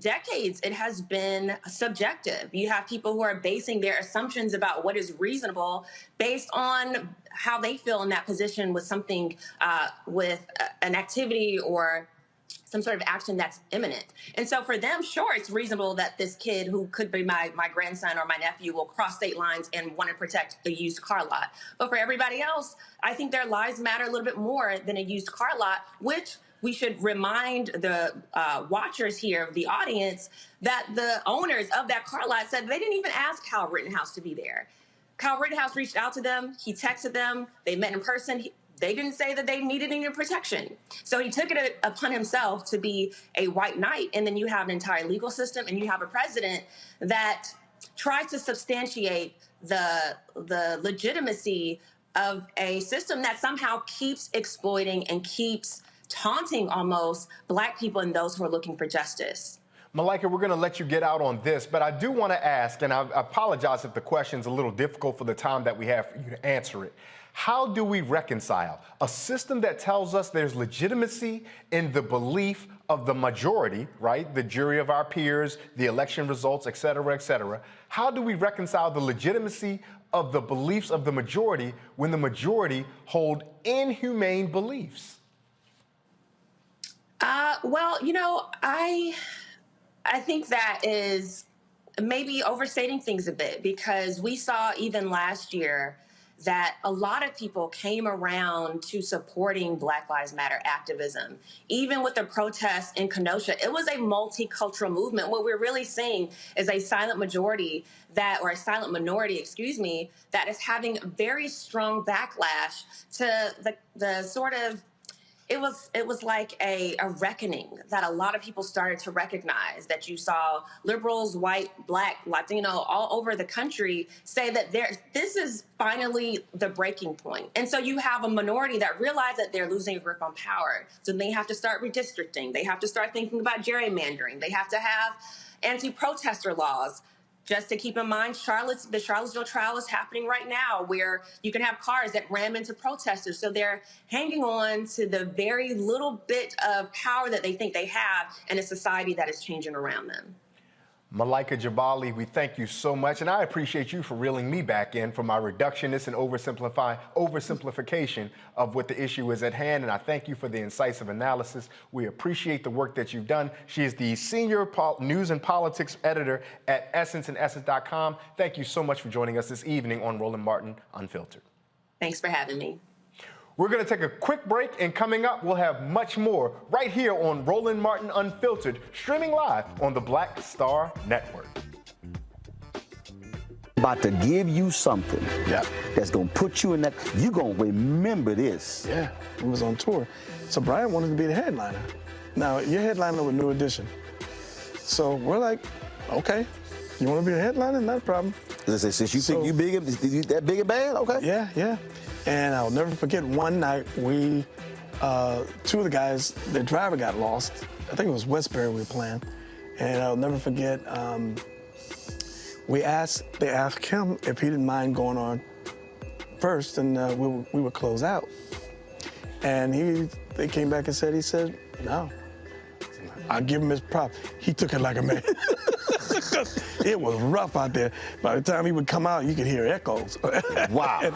decades it has been subjective. You have people who are basing their assumptions about what is reasonable based on how they feel in that position with something, with an activity or some sort of action that's imminent. And so for them, sure, it's reasonable that this kid who could be my grandson or my nephew will cross state lines and want to protect a used car lot. But for everybody else, I think their lives matter a little bit more than a used car lot, which we should remind the watchers here, the audience, that the owners of that car lot said they didn't even ask Kyle Rittenhouse to be there. Kyle Rittenhouse reached out to them. He texted them. They met in person. They didn't say that they needed any protection. So he took it upon himself to be a white knight. And then you have an entire legal system and you have a president that tries to substantiate the legitimacy of a system that somehow keeps exploiting and keeps taunting almost Black people and those who are looking for justice. Malika, we're going to let you get out on this, but I do want to ask, and I apologize if the question's a little difficult for the time that we have for you to answer it. How do we reconcile a system that tells us there's legitimacy in the belief of the majority, right? The jury of our peers, the election results, et cetera, et cetera. How do we reconcile the legitimacy of the beliefs of the majority when the majority hold inhumane beliefs? Well, you know, I think that is maybe overstating things a bit, because we saw even last year that a lot of people came around to supporting Black Lives Matter activism. Even with the protests in Kenosha, it was a multicultural movement. What we're really seeing is a silent majority or a silent minority, excuse me, that is having very strong backlash to the sort of, it was like a reckoning that a lot of people started to recognize, that you saw liberals, white, Black, Latino, all over the country say that this is finally the breaking point. And so you have a minority that realize that they're losing a grip on power. So they have to start redistricting. They have to start thinking about gerrymandering. They have to have anti-protester laws. Just to keep in mind, the Charlottesville trial is happening right now, where you can have cars that ram into protesters. So they're hanging on to the very little bit of power that they think they have in a society that is changing around them. Malika Jabali, we thank you so much, and I appreciate you for reeling me back in for my reductionist and oversimplification of what the issue is at hand, and I thank you for the incisive analysis. We appreciate the work that you've done. She is the senior news and politics editor at Essence and Essence.com. Thank you so much for joining us this evening on Roland Martin Unfiltered. Thanks for having me. We're going to take a quick break, and coming up, we'll have much more right here on Roland Martin Unfiltered, streaming live on the Black Star Network. About to give you something that's going to put you in that, you're going to remember this. Yeah, it was on tour. So Brian wanted to be the headliner. Now, you're headliner with New Edition. So we're like, okay, you want to be a headliner? Not a problem. Since you think you that big a band? Okay. Yeah, yeah. And I'll never forget one night two of the guys, the driver got lost. I think it was Westbury we were playing. And I'll never forget, they asked him if he didn't mind going on first, and we would close out. And they came back and he said, no. I'll give him his props. He took it like a man. It was rough out there. By the time he would come out, you could hear echoes. Wow.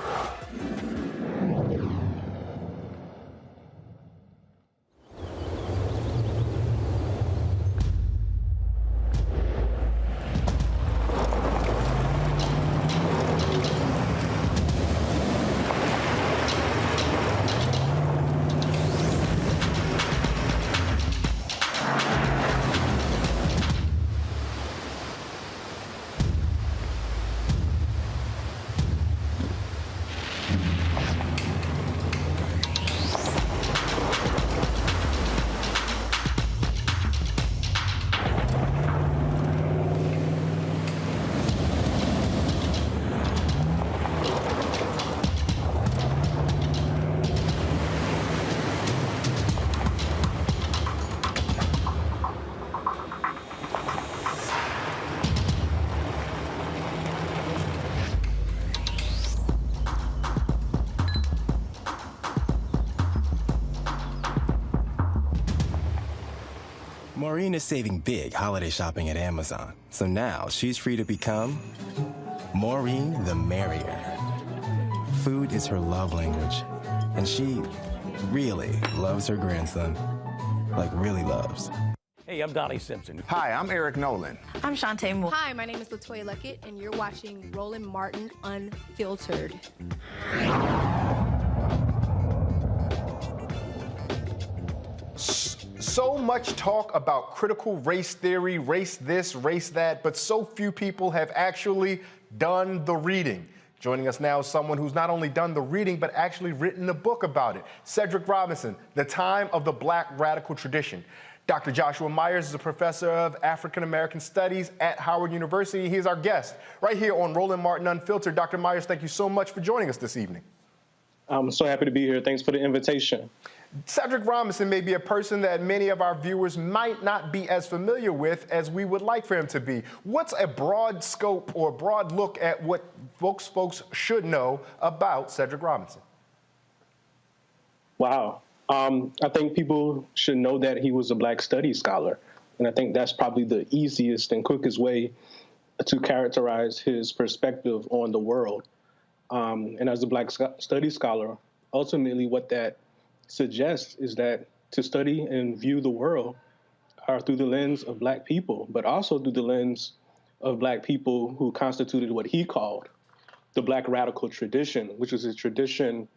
Maureen is saving big holiday shopping at Amazon, so now she's free to become Maureen the Merrier. Food is her love language, and she really loves her grandson. Like, really loves. Hey, I'm Donnie Simpson. Hi, I'm Eric Nolan. I'm Shantae Moore. Hi, my name is LaToya Luckett, and you're watching Roland Martin Unfiltered. So much talk about critical race theory, race this, race that, but so few people have actually done the reading. Joining us now is someone who's not only done the reading, but actually written a book about it. Cedric Robinson, The Time of the Black Radical Tradition. Dr. Joshua Myers is a professor of African American Studies at Howard University. He's our guest right here on Roland Martin Unfiltered. Dr. Myers, thank you so much for joining us this evening. I'm so happy to be here. Thanks for the invitation. Cedric Robinson may be a person that many of our viewers might not be as familiar with as we would like for him to be. What's a broad scope or broad look at what folks should know about Cedric Robinson? Wow. I think people should know that he was a Black studies scholar. And I think that's probably the easiest and quickest way to characterize his perspective on the world. And as a Black studies scholar, ultimately what that suggests is that to study and view the world are through the lens of Black people, but also through the lens of Black people who constituted what he called the Black radical tradition, which is a tradition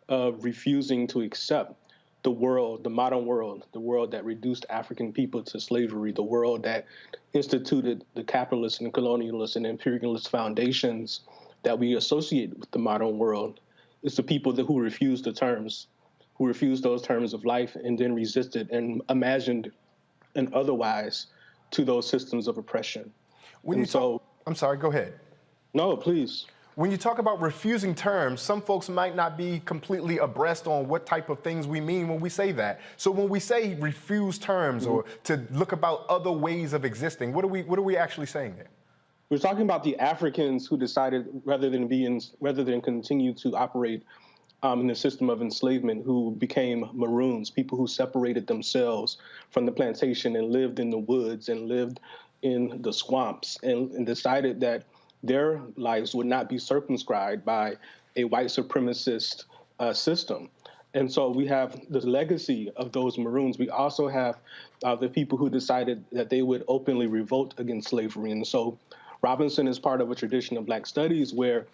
of refusing to accept the world, the modern world, the world that reduced African people to slavery, the world that instituted the capitalist and colonialist and imperialist foundations that we associate with the modern world. It's the people who refused those terms of life and then resisted and imagined an otherwise to those systems of oppression. I'm sorry, go ahead. No, please. When you talk about refusing terms, some folks might not be completely abreast on what type of things we mean when we say that. So when we say refuse terms or to look about other ways of existing, what are we actually saying there? We're talking about the Africans who decided rather than continue to operate in the system of enslavement, who became Maroons, people who separated themselves from the plantation and lived in the woods and lived in the swamps and decided that their lives would not be circumscribed by a white supremacist system. And so we have the legacy of those Maroons. We also have the people who decided that they would openly revolt against slavery. And so Robinson is part of a tradition of Black studies where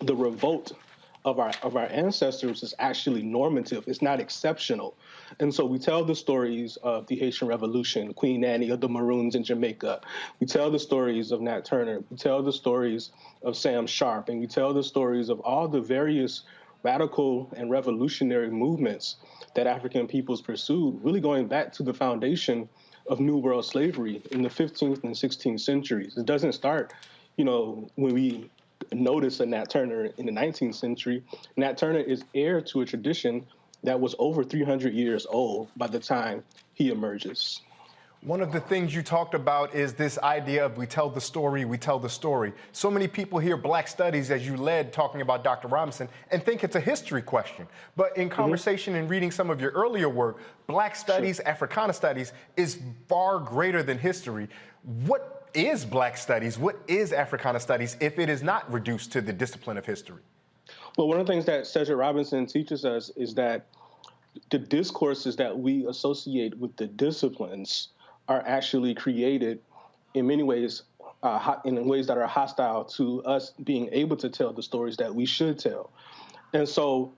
the revolt of our ancestors is actually normative. It's not exceptional. And so we tell the stories of the Haitian Revolution, Queen Anne of the Maroons in Jamaica. We tell the stories of Nat Turner. We tell the stories of Sam Sharp. And we tell the stories of all the various radical and revolutionary movements that African peoples pursued, really going back to the foundation of New World slavery in the 15th and 16th centuries. It doesn't start, when we notice a Nat Turner in the 19th century. Nat Turner is heir to a tradition that was over 300 years old by the time he emerges. One of the things you talked about is this idea of we tell the story, we tell the story. So many people hear Black studies as you led talking about Dr. Robinson and think it's a history question. But in conversation and reading some of your earlier work, Black studies, Africana studies is far greater than history. What is Black studies? What is Africana studies if it is not reduced to the discipline of history? Well, one of the things that Cedric Robinson teaches us is that the discourses that we associate with the disciplines are actually created in many ways, in ways that are hostile to us being able to tell the stories that we should tell. And so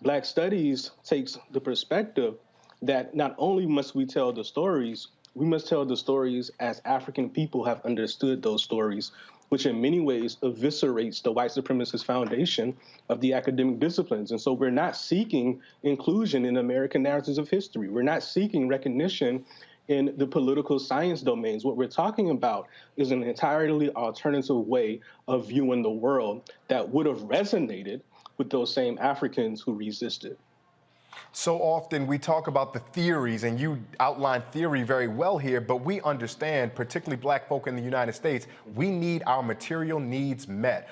Black studies takes the perspective that not only must we tell the stories, we must tell the stories as African people have understood those stories, which in many ways eviscerates the white supremacist foundation of the academic disciplines. And so we're not seeking inclusion in American narratives of history. We're not seeking recognition in the political science domains. What we're talking about is an entirely alternative way of viewing the world that would have resonated with those same Africans who resisted. So often we talk about the theories, and you outline theory very well here, but we understand, particularly Black folk in the United States, we need our material needs met.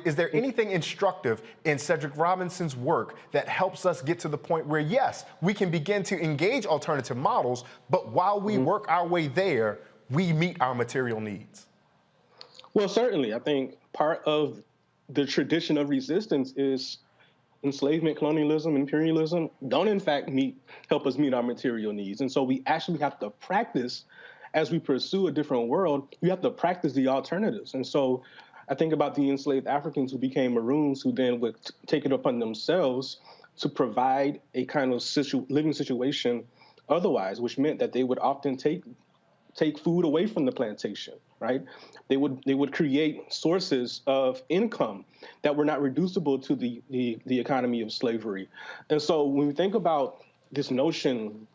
Is there anything instructive in Cedric Robinson's work that helps us get to the point where, yes, we can begin to engage alternative models, but while we work our way there, we meet our material needs? Well, certainly. I think part of the tradition of resistance is enslavement, colonialism, imperialism don't in fact help us meet our material needs. And so we actually have to practice, as we pursue a different world, we have to practice the alternatives. And so I think about the enslaved Africans who became Maroons, who then would take it upon themselves to provide a kind of living situation otherwise, which meant that they would often take food away from the plantation, right? They would create sources of income that were not reducible to the economy of slavery. And so when we think about this notion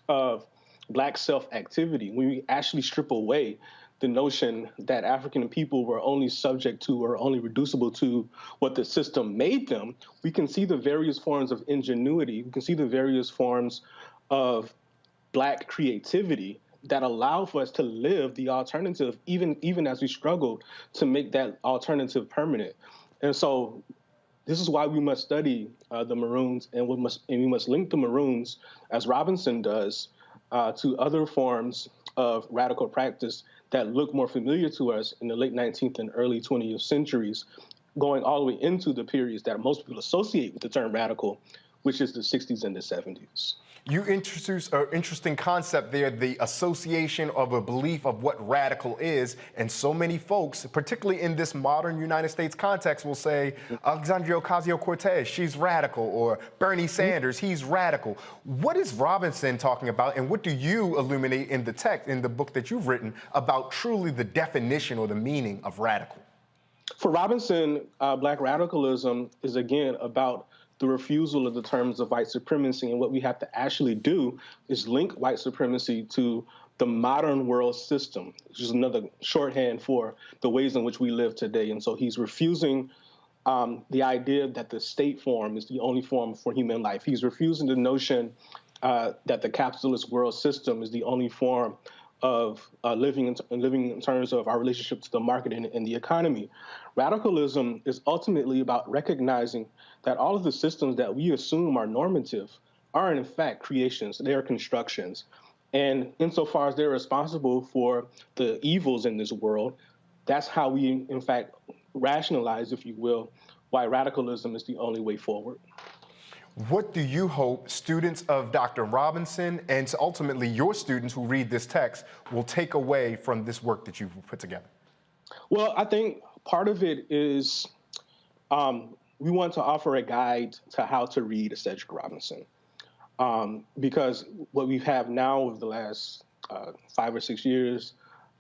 of Black self-activity, when we actually strip away the notion that African people were only subject to or only reducible to what the system made them, we can see the various forms of ingenuity. We can see the various forms of Black creativity that allow for us to live the alternative, even as we struggle to make that alternative permanent. And so this is why we must study the Maroons, and we must link the Maroons, as Robinson does, to other forms of radical practice that look more familiar to us in the late 19th and early 20th centuries, going all the way into the periods that most people associate with the term radical, which is the 60s and the 70s. You introduced an interesting concept there, the association of a belief of what radical is. And so many folks, particularly in this modern United States context, will say, Alexandria Ocasio-Cortez, she's radical, or Bernie Sanders, he's radical. What is Robinson talking about, and what do you illuminate in the text, in the book that you've written, about truly the definition or the meaning of radical? For Robinson, Black radicalism is, again, about the refusal of the terms of white supremacy. And what we have to actually do is link white supremacy to the modern world system, which is another shorthand for the ways in which we live today. And so he's refusing the idea that the state form is the only form for human life. He's refusing the notion that the capitalist world system is the only form of living in terms of our relationship to the market and the economy. Radicalism is ultimately about recognizing that all of the systems that we assume are normative are in fact creations, they are constructions. And insofar as they're responsible for the evils in this world, that's how we in fact rationalize, if you will, why radicalism is the only way forward. What do you hope students of Dr. Robinson and ultimately your students who read this text will take away from this work that you've put together? Well, I think part of it is we want to offer a guide to how to read a Cedric Robinson. Because what we have now over the last 5 or 6 years,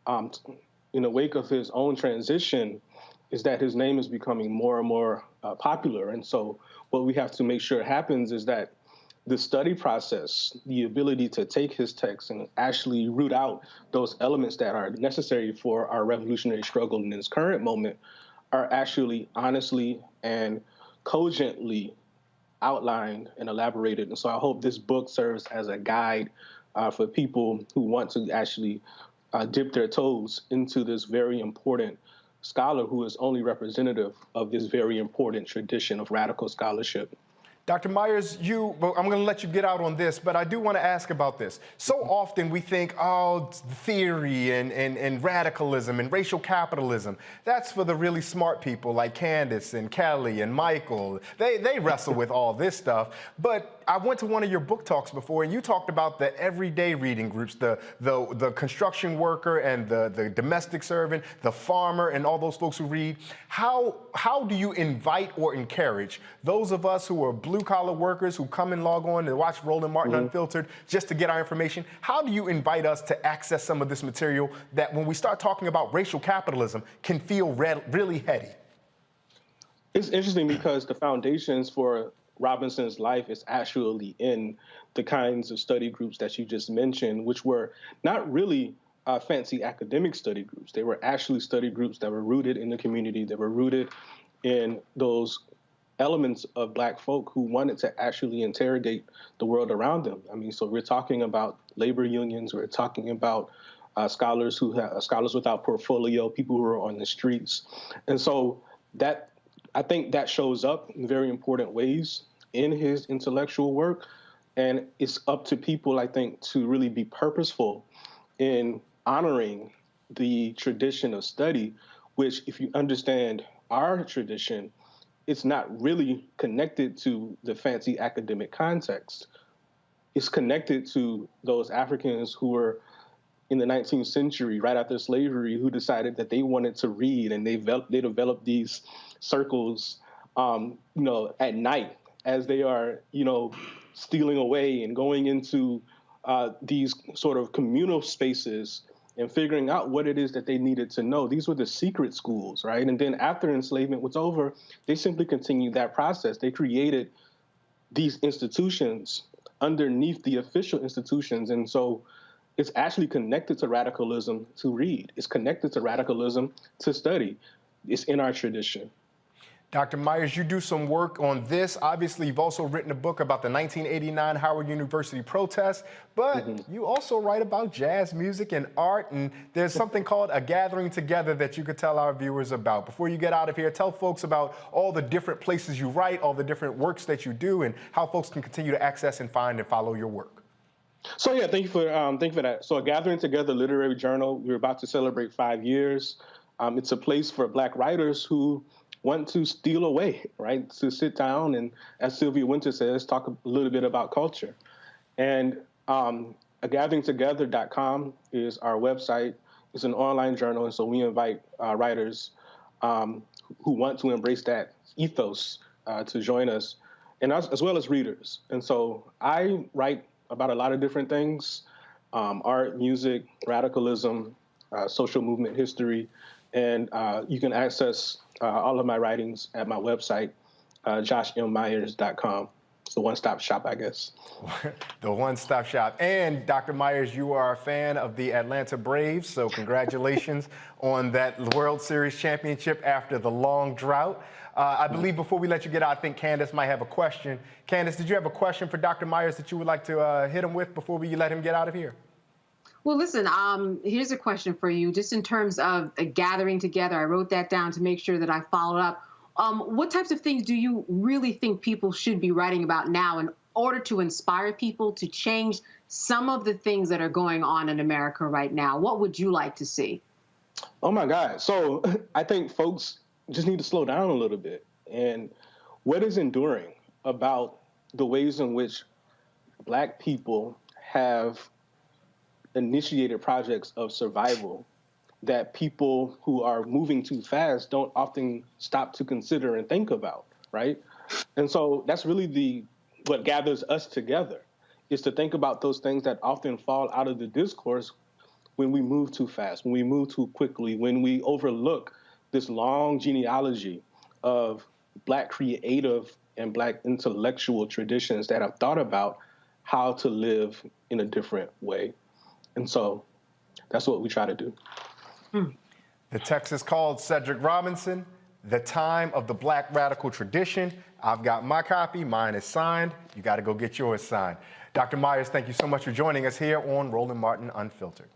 in the wake of his own transition, is that his name is becoming more and more popular. And so what we have to make sure happens is that the study process, the ability to take his text and actually root out those elements that are necessary for our revolutionary struggle in this current moment, are actually honestly and cogently outlined and elaborated. And so I hope this book serves as a guide for people who want to actually dip their toes into this very important scholar who is only representative of this very important tradition of radical scholarship. Dr. Myers, I'm going to let you get out on this, but I do want to ask about this. So often we think, oh, theory and radicalism and racial capitalism, that's for the really smart people like Candace and Kelly and Michael. They wrestle with all this stuff. But I went to one of your book talks before, and you talked about the everyday reading groups, the construction worker and the domestic servant, the farmer, and all those folks who read. How do you invite or encourage those of us who are blue-collar workers who come and log on and watch Roland Martin Unfiltered just to get our information? How do you invite us to access some of this material that, when we start talking about racial capitalism, can feel really heady? It's interesting because the foundations for Robinson's life is actually in the kinds of study groups that you just mentioned, which were not really fancy academic study groups. They were actually study groups that were rooted in the community, that were rooted in those elements of Black folk who wanted to actually interrogate the world around them. I mean, so we're talking about labor unions, we're talking about scholars without portfolio, people who are on the streets. And so that, I think that shows up in very important ways in his intellectual work. And it's up to people, I think, to really be purposeful in honoring the tradition of study, which, if you understand our tradition, it's not really connected to the fancy academic context. It's connected to those Africans who were in the 19th century, right after slavery, who decided that they wanted to read, and they developed these circles, at night as they are, stealing away and going into these sort of communal spaces and figuring out what it is that they needed to know. These were the secret schools, right? And then after enslavement was over, they simply continued that process. They created these institutions underneath the official institutions. And so it's actually connected to radicalism to read. It's connected to radicalism to study. It's in our tradition. Dr. Myers, you do some work on this. Obviously, you've also written a book about the 1989 Howard University protests, but you also write about jazz music and art, and there's something called A Gathering Together that you could tell our viewers about. Before you get out of here, tell folks about all the different places you write, all the different works that you do, and how folks can continue to access and find and follow your work. So yeah, thank you for that. So A Gathering Together literary journal, we're about to celebrate 5 years. It's a place for Black writers who want to steal away, right? To sit down and, as Sylvia Winter says, talk a little bit about culture. And agatheringtogether.com is our website. It's an online journal, and so we invite writers who want to embrace that ethos to join us, and as well as readers. And so I write about a lot of different things: art, music, radicalism, social movement history, and you can access all of my writings at my website, joshmmyers.com. It's the one-stop shop, I guess. The one-stop shop. And Dr. Myers, you are a fan of the Atlanta Braves, so congratulations on that World Series championship after the long drought. I believe before we let you get out, I think Candace might have a question. Candace, did you have a question for Dr. Myers that you would like to hit him with before we let him get out of here? Well, listen, here's a question for you. Just in terms of a gathering together, I wrote that down to make sure that I followed up. What types of things do you really think people should be writing about now in order to inspire people to change some of the things that are going on in America right now? What would you like to see? Oh, my God. So I think folks just need to slow down a little bit. And what is enduring about the ways in which Black people have initiated projects of survival that people who are moving too fast don't often stop to consider and think about, right? And so that's really what gathers us together, is to think about those things that often fall out of the discourse when we move too fast, when we move too quickly, when we overlook this long genealogy of Black creative and Black intellectual traditions that have thought about how to live in a different way. And so that's what we try to do. The text is called Cedric Robinson, The Time of the Black Radical Tradition. I've got my copy. Mine is signed. You got to go get yours signed. Dr. Myers, thank you so much for joining us here on Roland Martin Unfiltered.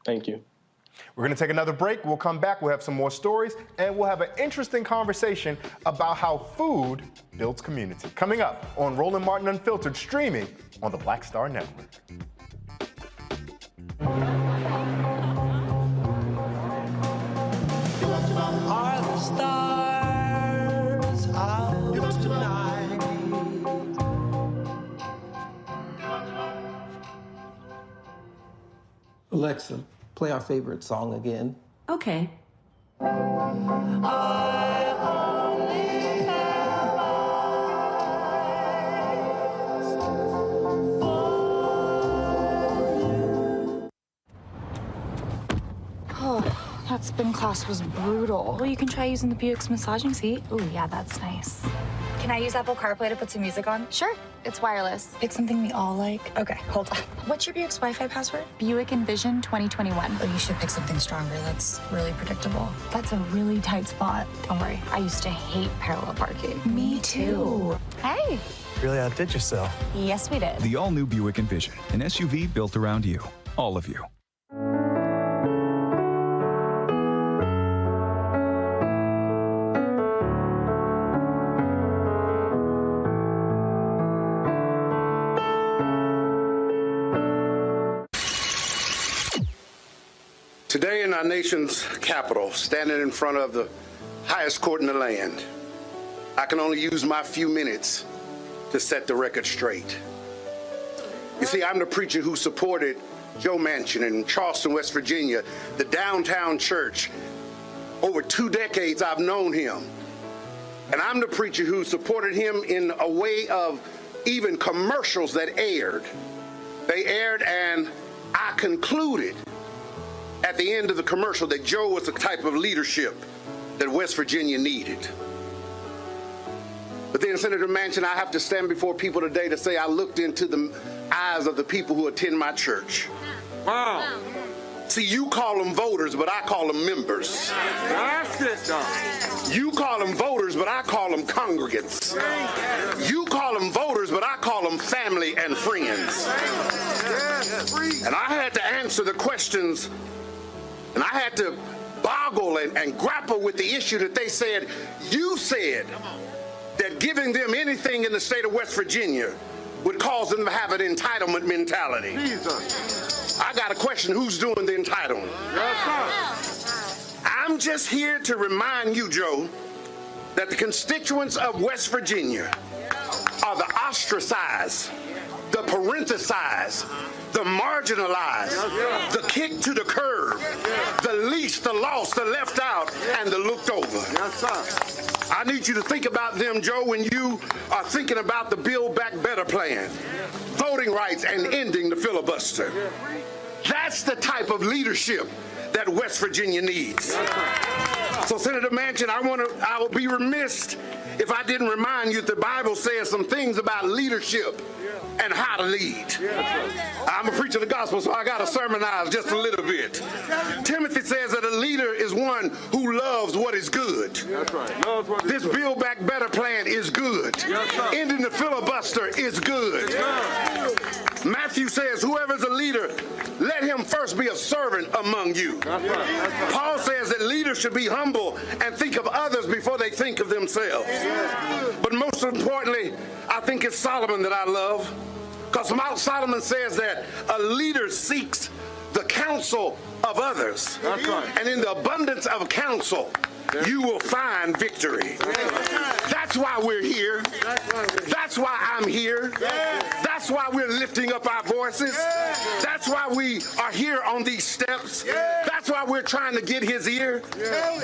Thank you. We're going to take another break. We'll come back. We'll have some more stories, and we'll have an interesting conversation about how food builds community. Coming up on Roland Martin Unfiltered, streaming on the Black Star Network. Are the stars out tonight? Alexa, play our favorite song again. Okay. That spin class was brutal. Well, you can try using the Buick's massaging seat. Ooh, yeah, that's nice. Can I use Apple CarPlay to put some music on? Sure, it's wireless. Pick something we all like. Okay, hold on. What's your Buick's Wi-Fi password? Buick Envision 2021. Oh, you should pick something stronger. That's really predictable. That's a really tight spot. Don't worry, I used to hate parallel parking. Me too. Hey. Really outdid yourself. Yes, we did. The all-new Buick Envision, an SUV built around you, all of you. Today in our nation's capital, standing in front of the highest court in the land, I can only use my few minutes to set the record straight. You see, I'm the preacher who supported Joe Manchin in Charleston, West Virginia, the downtown church. Over 2 decades I've known him. And I'm the preacher who supported him in a way of even commercials that aired. They aired and I concluded at the end of the commercial that Joe was the type of leadership that West Virginia needed. But then, Senator Manchin, I have to stand before people today to say I looked into the eyes of the people who attend my church. See, you call them voters, but I call them members. You call them voters, but I call them congregants. You call them voters, but I call them family and friends. And I had to answer the questions, and I had to boggle and grapple with the issue that they said, you said that giving them anything in the state of West Virginia would cause them to have an entitlement mentality. I got a question, who's doing the entitlement? I'm just here to remind you, Joe, that the constituents of West Virginia are the ostracized, the parenthesized, the marginalized, the kicked to the curb, the least, the lost, the left out, and the looked over. I need you to think about them, Joe, when you are thinking about the Build Back Better plan, voting rights, and ending the filibuster. That's the type of leadership that West Virginia needs. So, Senator Manchin, I would be remiss if I didn't remind you that the Bible says some things about leadership and how to lead. I'm a preacher of the gospel, so I got to sermonize just a little bit. Timothy says that a leader is one who loves what is good. This Build Back Better plan is good. Ending the filibuster is good. Matthew says, whoever's a leader, let him first be a servant among you. Paul says that leaders should be humble and think of others before they think of themselves. But most importantly, I think it's Solomon that I love, because Solomon says that a leader seeks the counsel of others. And in the abundance of counsel, you will find victory. That's why we're here. That's why I'm here. That's why we're lifting up our voices. That's why we are here on these steps. That's why we're trying to get his ear.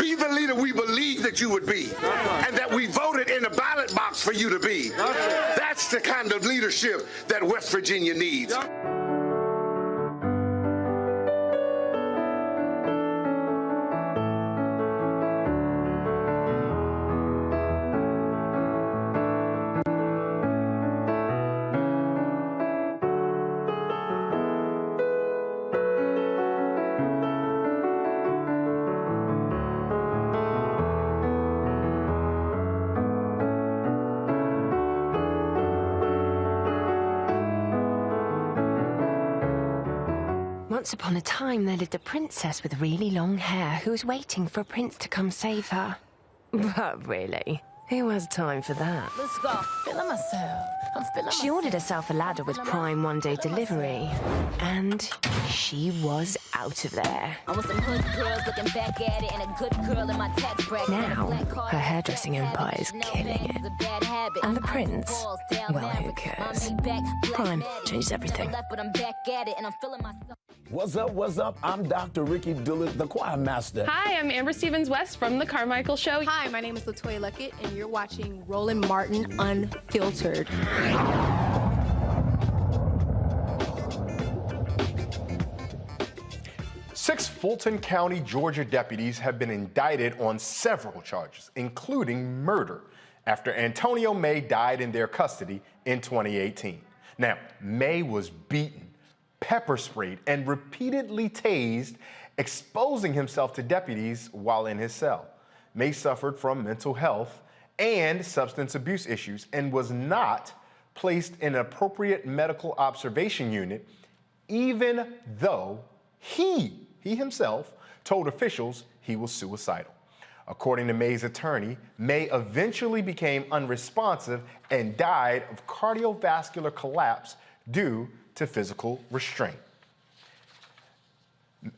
Be the leader we believe that you would be, and that we voted in a ballot box for you to be. That's the kind of leadership that West Virginia needs. Once upon a time, there lived a princess with really long hair who was waiting for a prince to come save her. But really, who has time for that? Let's go. Feeling myself. I'm feeling She ordered herself a ladder with Prime one-day delivery, and she was out of there. I want some hood girls looking back at it and a good girl in my tax bracket. Now, her hairdressing empire is killing it. And the prince? Well, who cares? Prime changes everything. What's up, what's up? I'm Dr. Ricky Dillard, the choir master. Hi, I'm Amber Stevens-West from The Carmichael Show. Hi, my name is LaToya Luckett, and you're watching Roland Martin Unfiltered. Six Fulton County, Georgia deputies have been indicted on several charges, including murder, after Antonio May died in their custody in 2018. Now, May was beaten, pepper sprayed, and repeatedly tased, exposing himself to deputies while in his cell. May suffered from mental health and substance abuse issues and was not placed in an appropriate medical observation unit, even though he himself told officials he was suicidal. According to May's attorney, May eventually became unresponsive and died of cardiovascular collapse due to physical restraint.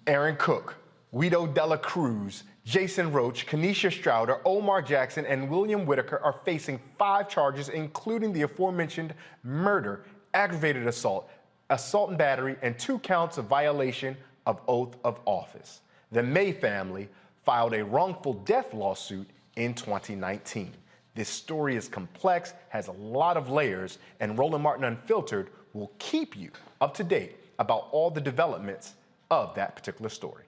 Aaron Cook, Guido Dela Cruz, Jason Roach, Kenesha Strouder, Omar Jackson, and William Whitaker are facing 5 charges, including the aforementioned murder, aggravated assault, assault and battery, and 2 counts of violation of oath of office. The May family filed a wrongful death lawsuit in 2019. This story is complex, has a lot of layers, and Roland Martin Unfiltered will keep you up to date about all the developments of that particular story.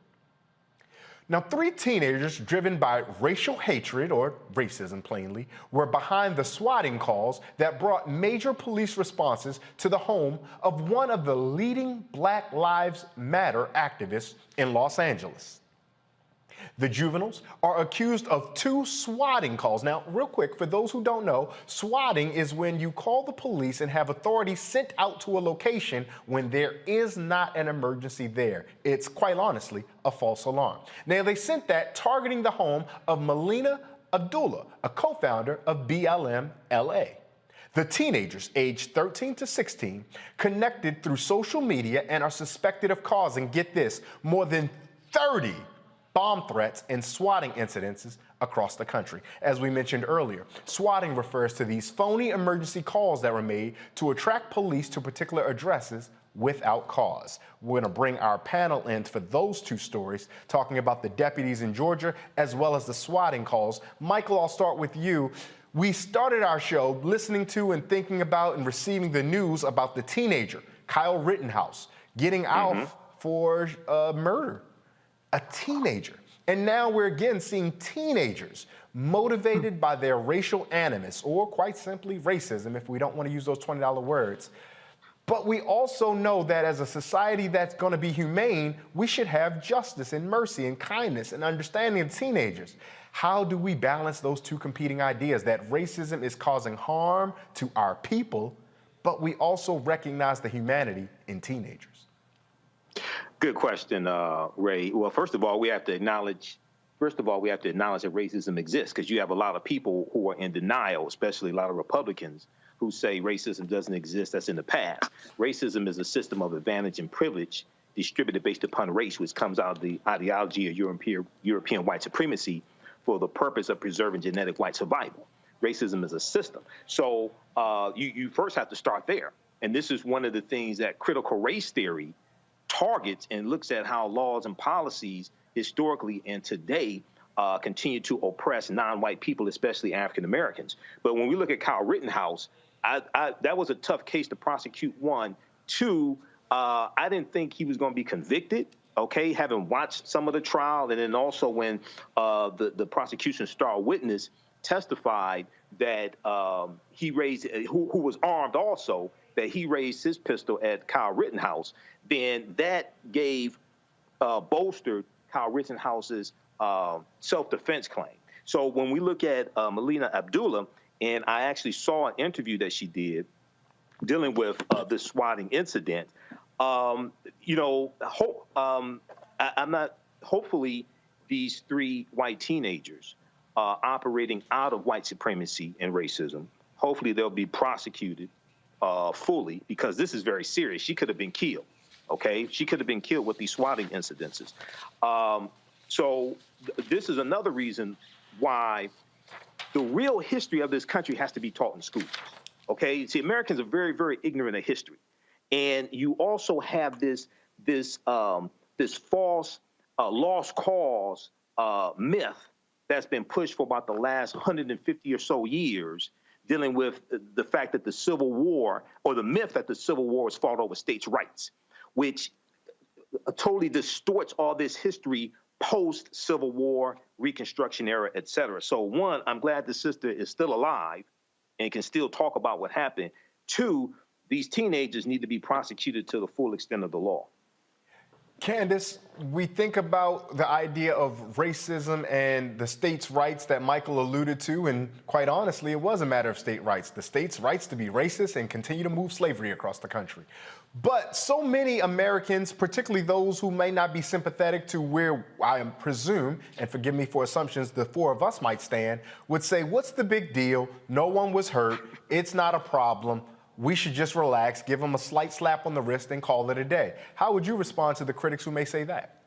Now, 3 teenagers driven by racial hatred, or racism plainly, were behind the swatting calls that brought major police responses to the home of one of the leading Black Lives Matter activists in Los Angeles. The juveniles are accused of 2 swatting calls. Now, real quick, for those who don't know, swatting is when you call the police and have authorities sent out to a location when there is not an emergency there. It's quite honestly a false alarm. Now, they sent that targeting the home of Melina Abdullah, a co-founder of BLM LA. The teenagers, aged 13 to 16, connected through social media and are suspected of causing, get this, more than 30 bomb threats and swatting incidences across the country. As we mentioned earlier, swatting refers to these phony emergency calls that were made to attract police to particular addresses without cause. We're going to bring our panel in for those 2 stories, talking about the deputies in Georgia as well as the swatting calls. Michael, I'll start with you. We started our show listening to and thinking about and receiving the news about the teenager, Kyle Rittenhouse, getting out for murder. A teenager. And now we're again seeing teenagers motivated by their racial animus, or quite simply racism, if we don't want to use those $20 words. But we also know that as a society that's going to be humane, we should have justice and mercy and kindness and understanding of teenagers. How do we balance those 2 competing ideas, that racism is causing harm to our people, but we also recognize the humanity in teenagers? Good question, Ray. Well, first of all, we have to acknowledge that racism exists, because you have a lot of people who are in denial, especially a lot of Republicans, who say racism doesn't exist, that's in the past. Racism is a system of advantage and privilege distributed based upon race, which comes out of the ideology of European white supremacy for the purpose of preserving genetic white survival. Racism is a system. So you first have to start there. And this is one of the things that critical race theory targets and looks at how laws and policies historically and today continue to oppress non-white people, especially African Americans. But when we look at Kyle Rittenhouse, that was a tough case to prosecute. 1, 2, I didn't think he was going to be convicted. Okay, having watched some of the trial, and then also when the prosecution's star witness testified that he raised, who was armed also, that he raised his pistol at Kyle Rittenhouse, then that gave bolstered Kyle Rittenhouse's self-defense claim. So when we look at Melina Abdullah, and I actually saw an interview that she did dealing with this swatting incident, hopefully these 3 white teenagers operating out of white supremacy and racism, hopefully they'll be prosecuted fully, because this is very serious. She could have been killed, okay? She could have been killed with these swatting incidences. So this is another reason why the real history of this country has to be taught in schools, okay? See, Americans are very, very ignorant of history. And you also have this false lost cause myth that's been pushed for about the last 150 or so years, dealing with the fact that the Civil War, or the myth that the Civil War was fought over states' rights, which totally distorts all this history post-Civil War, Reconstruction era, et cetera. So 1, I'm glad the sister is still alive and can still talk about what happened. 2, these teenagers need to be prosecuted to the full extent of the law. Candace, we think about the idea of racism and the states' rights that Michael alluded to, and quite honestly, it was a matter of state rights. The states' rights to be racist and continue to move slavery across the country. But so many Americans, particularly those who may not be sympathetic to where I presume, and forgive me for assumptions, the 4 of us might stand, would say, what's the big deal? No one was hurt. It's not a problem. We should just relax, give them a slight slap on the wrist, and call it a day. How would you respond to the critics who may say that?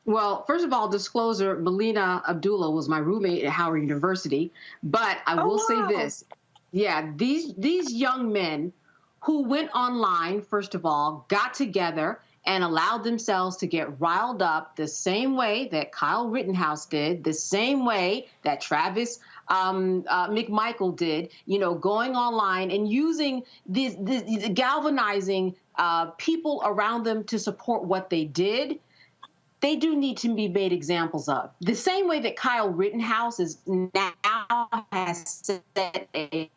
Well, first of all, disclosure, Melina Abdullah was my roommate at Howard University. But I will say this. Yeah, these young men who went online, first of all, got together and allowed themselves to get riled up the same way that Kyle Rittenhouse did, the same way that Travis McMichael did, going online and using these galvanizing people around them to support what they did. they do need to be made examples of. The same way that Kyle Rittenhouse is now has set a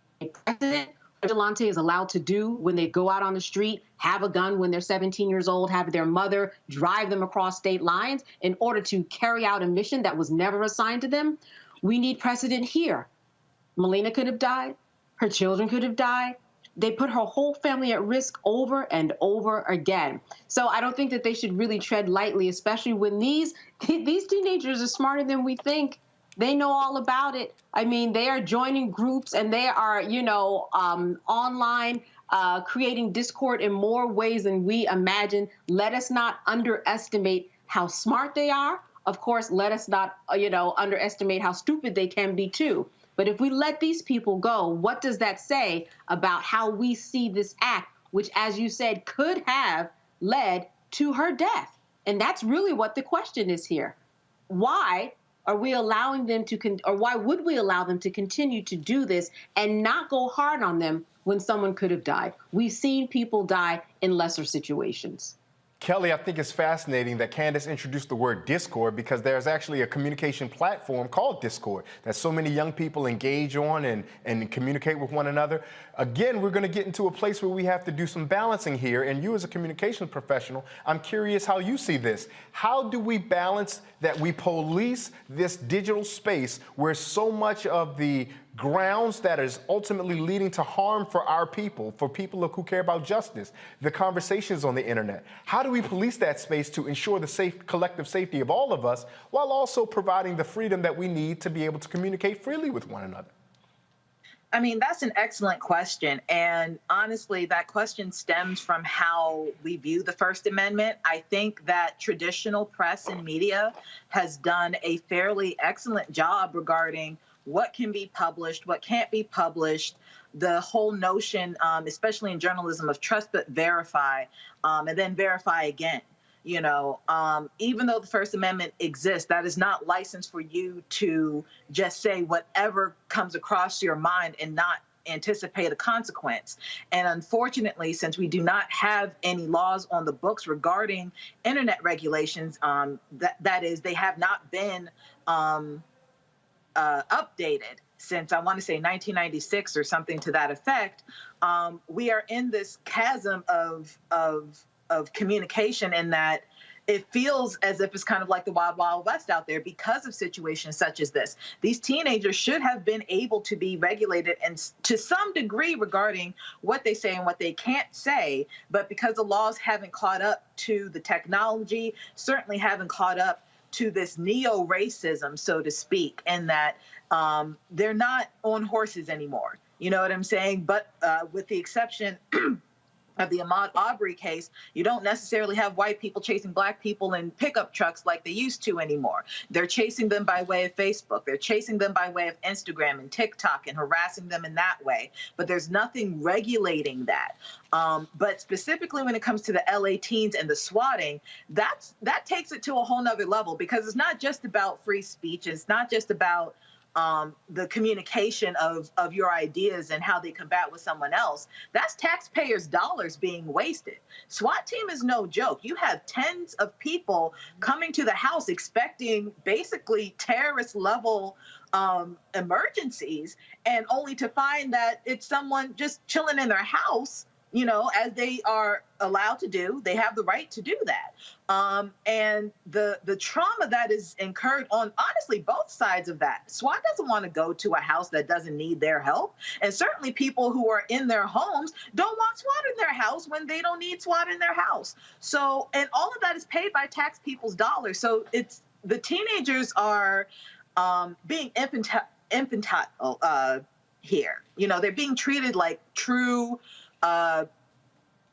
precedent, vigilante is allowed to do when they go out on the street, have a gun when they're 17 years old, have their mother drive them across state lines in order to carry out a mission that was never assigned to them. We need precedent here. Melina could have died. Her children could have died. They put her whole family at risk over and over again. So I don't think that they should really tread lightly, especially when these teenagers are smarter than we think. They know all about it. I mean, they are joining groups and they are, online creating discord in more ways than we imagine. Let us not underestimate how smart they are. Of course, let us not, underestimate how stupid they can be too. But if we let these people go, what does that say about how we see this act, which, as you said, could have led to her death? And that's really what the question is here. Why are we allowing them to, or why would we allow them to continue to do this and not go hard on them when someone could have died? We've seen people die in lesser situations. Kelly, I think it's fascinating that Candace introduced the word Discord, because there's actually a communication platform called Discord that so many young people engage on and communicate with one another. Again, we're going to get into a place where we have to do some balancing here. And you as a communication professional, I'm curious how you see this. How do we balance that we police this digital space where so much of the grounds that is ultimately leading to harm for our people, for people who care about justice, the conversations on the internet? How do we police that space to ensure the collective safety of all of us, while also providing the freedom that we need to be able to communicate freely with one another? I mean, that's an excellent question. And honestly, that question stems from how we view the First Amendment. I think that traditional press and media has done a fairly excellent job regarding what can be published, what can't be published, the whole notion, especially in journalism, of trust but verify, and then verify again. Even though the First Amendment exists, that is not license for you to just say whatever comes across your mind and not anticipate a consequence. And unfortunately, since we do not have any laws on the books regarding internet regulations, that is, they have not been updated since, I want to say, 1996 or something to that effect. We are in this chasm of communication, in that it feels as if it's kind of like the Wild Wild West out there because of situations such as this. These teenagers should have been able to be regulated and to some degree regarding what they say and what they can't say, but because the laws haven't caught up to the technology, certainly haven't caught up to this neo-racism, so to speak, and that they're not on horses anymore. You know what I'm saying? But with the exception of the Ahmaud Arbery case, you don't necessarily have white people chasing black people in pickup trucks like they used to anymore. They're chasing them by way of Facebook. They're chasing them by way of Instagram and TikTok and harassing them in that way. But there's nothing regulating that. But specifically when it comes to the LA teens and the swatting, that takes it to a whole nother level, because it's not just about free speech. It's not just about the communication of your ideas and how they combat with someone else. That's taxpayers' dollars being wasted. SWAT team is no joke. You have tens of people coming to the house expecting basically terrorist level emergencies, and only to find that it's someone just chilling in their house, as they are allowed to do. They have the right to do that. And the trauma that is incurred on, honestly, both sides of that. SWAT doesn't want to go to a house that doesn't need their help. And certainly people who are in their homes don't want SWAT in their house when they don't need SWAT in their house. So, and all of that is paid by tax people's dollars. So it's, the teenagers are being infantile here. They're being treated like true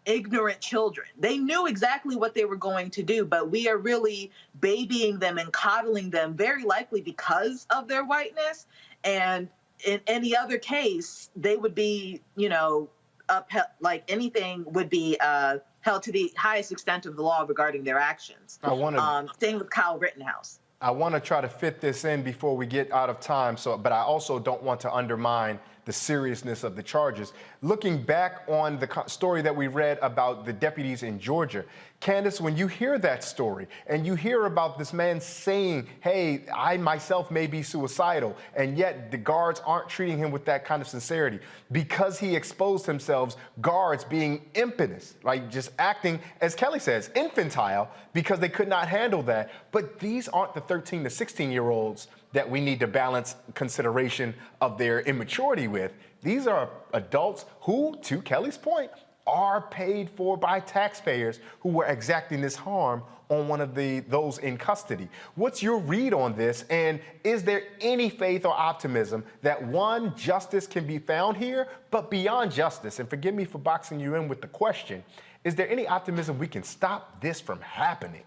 ignorant children. They knew exactly what they were going to do, but we are really babying them and coddling them, very likely because of their whiteness. And in any other case, they would be, upheld, like anything would be held to the highest extent of the law regarding their actions. Same with Kyle Rittenhouse. I want to try to fit this in before we get out of time. But I also don't want to undermine the seriousness of the charges. Looking back on the story that we read about the deputies in Georgia, Candace, when you hear that story and you hear about this man saying, hey, I myself may be suicidal, and yet the guards aren't treating him with that kind of sincerity because he exposed himself, guards being impetus, like just acting, as Kelly says, infantile, because they could not handle that. But these aren't the 13 to 16-year-olds that we need to balance consideration of their immaturity with. These are adults who, to Kelly's point, are paid for by taxpayers who were exacting this harm on one of those in custody. What's your read on this? And is there any faith or optimism that, one, justice can be found here, but beyond justice, and forgive me for boxing you in with the question, is there any optimism we can stop this from happening?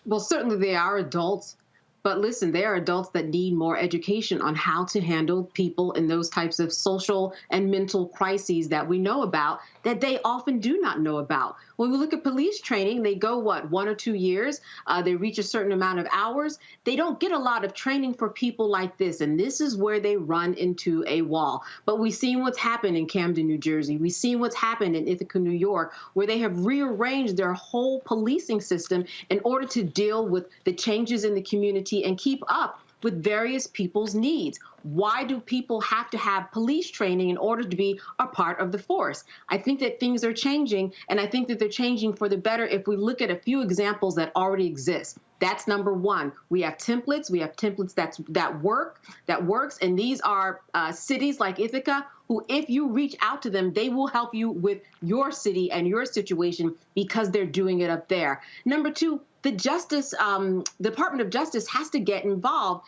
Well, certainly they are adults. But listen, they are adults that need more education on how to handle people in those types of social and mental crises that we know about that they often do not know about. When we look at police training, they go, 1 or 2 years? They reach a certain amount of hours. They don't get a lot of training for people like this. And this is where they run into a wall. But we've seen what's happened in Camden, New Jersey. We've seen what's happened in Ithaca, New York, where they have rearranged their whole policing system in order to deal with the changes in the community and keep up with various people's needs. Why do people have to have police training in order to be a part of the force? I think that things are changing, and I think that they're changing for the better if we look at a few examples that already exist. That's number one. We have templates. We have templates that works, and these are cities like Ithaca who, if you reach out to them, they will help you with your city and your situation because they're doing it up there. Number two, the Department of Justice has to get involved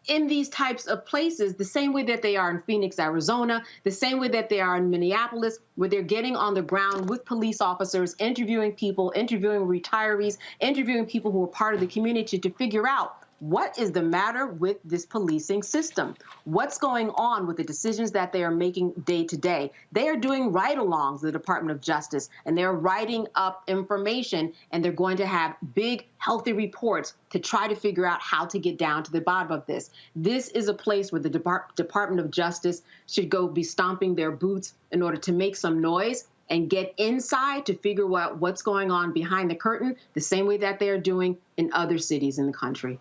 in these types of places the same way that they are in Phoenix, Arizona, the same way that they are in Minneapolis, where they're getting on the ground with police officers, interviewing people, interviewing retirees, interviewing people who are part of the community to figure out what is the matter with this policing system? What's going on with the decisions that they are making day to day? They are doing ride-alongs, the Department of Justice, and they're writing up information, and they're going to have big, healthy reports to try to figure out how to get down to the bottom of this. This is a place where the Department of Justice should go be stomping their boots in order to make some noise and get inside to figure out what's going on behind the curtain, the same way that they are doing in other cities in the country.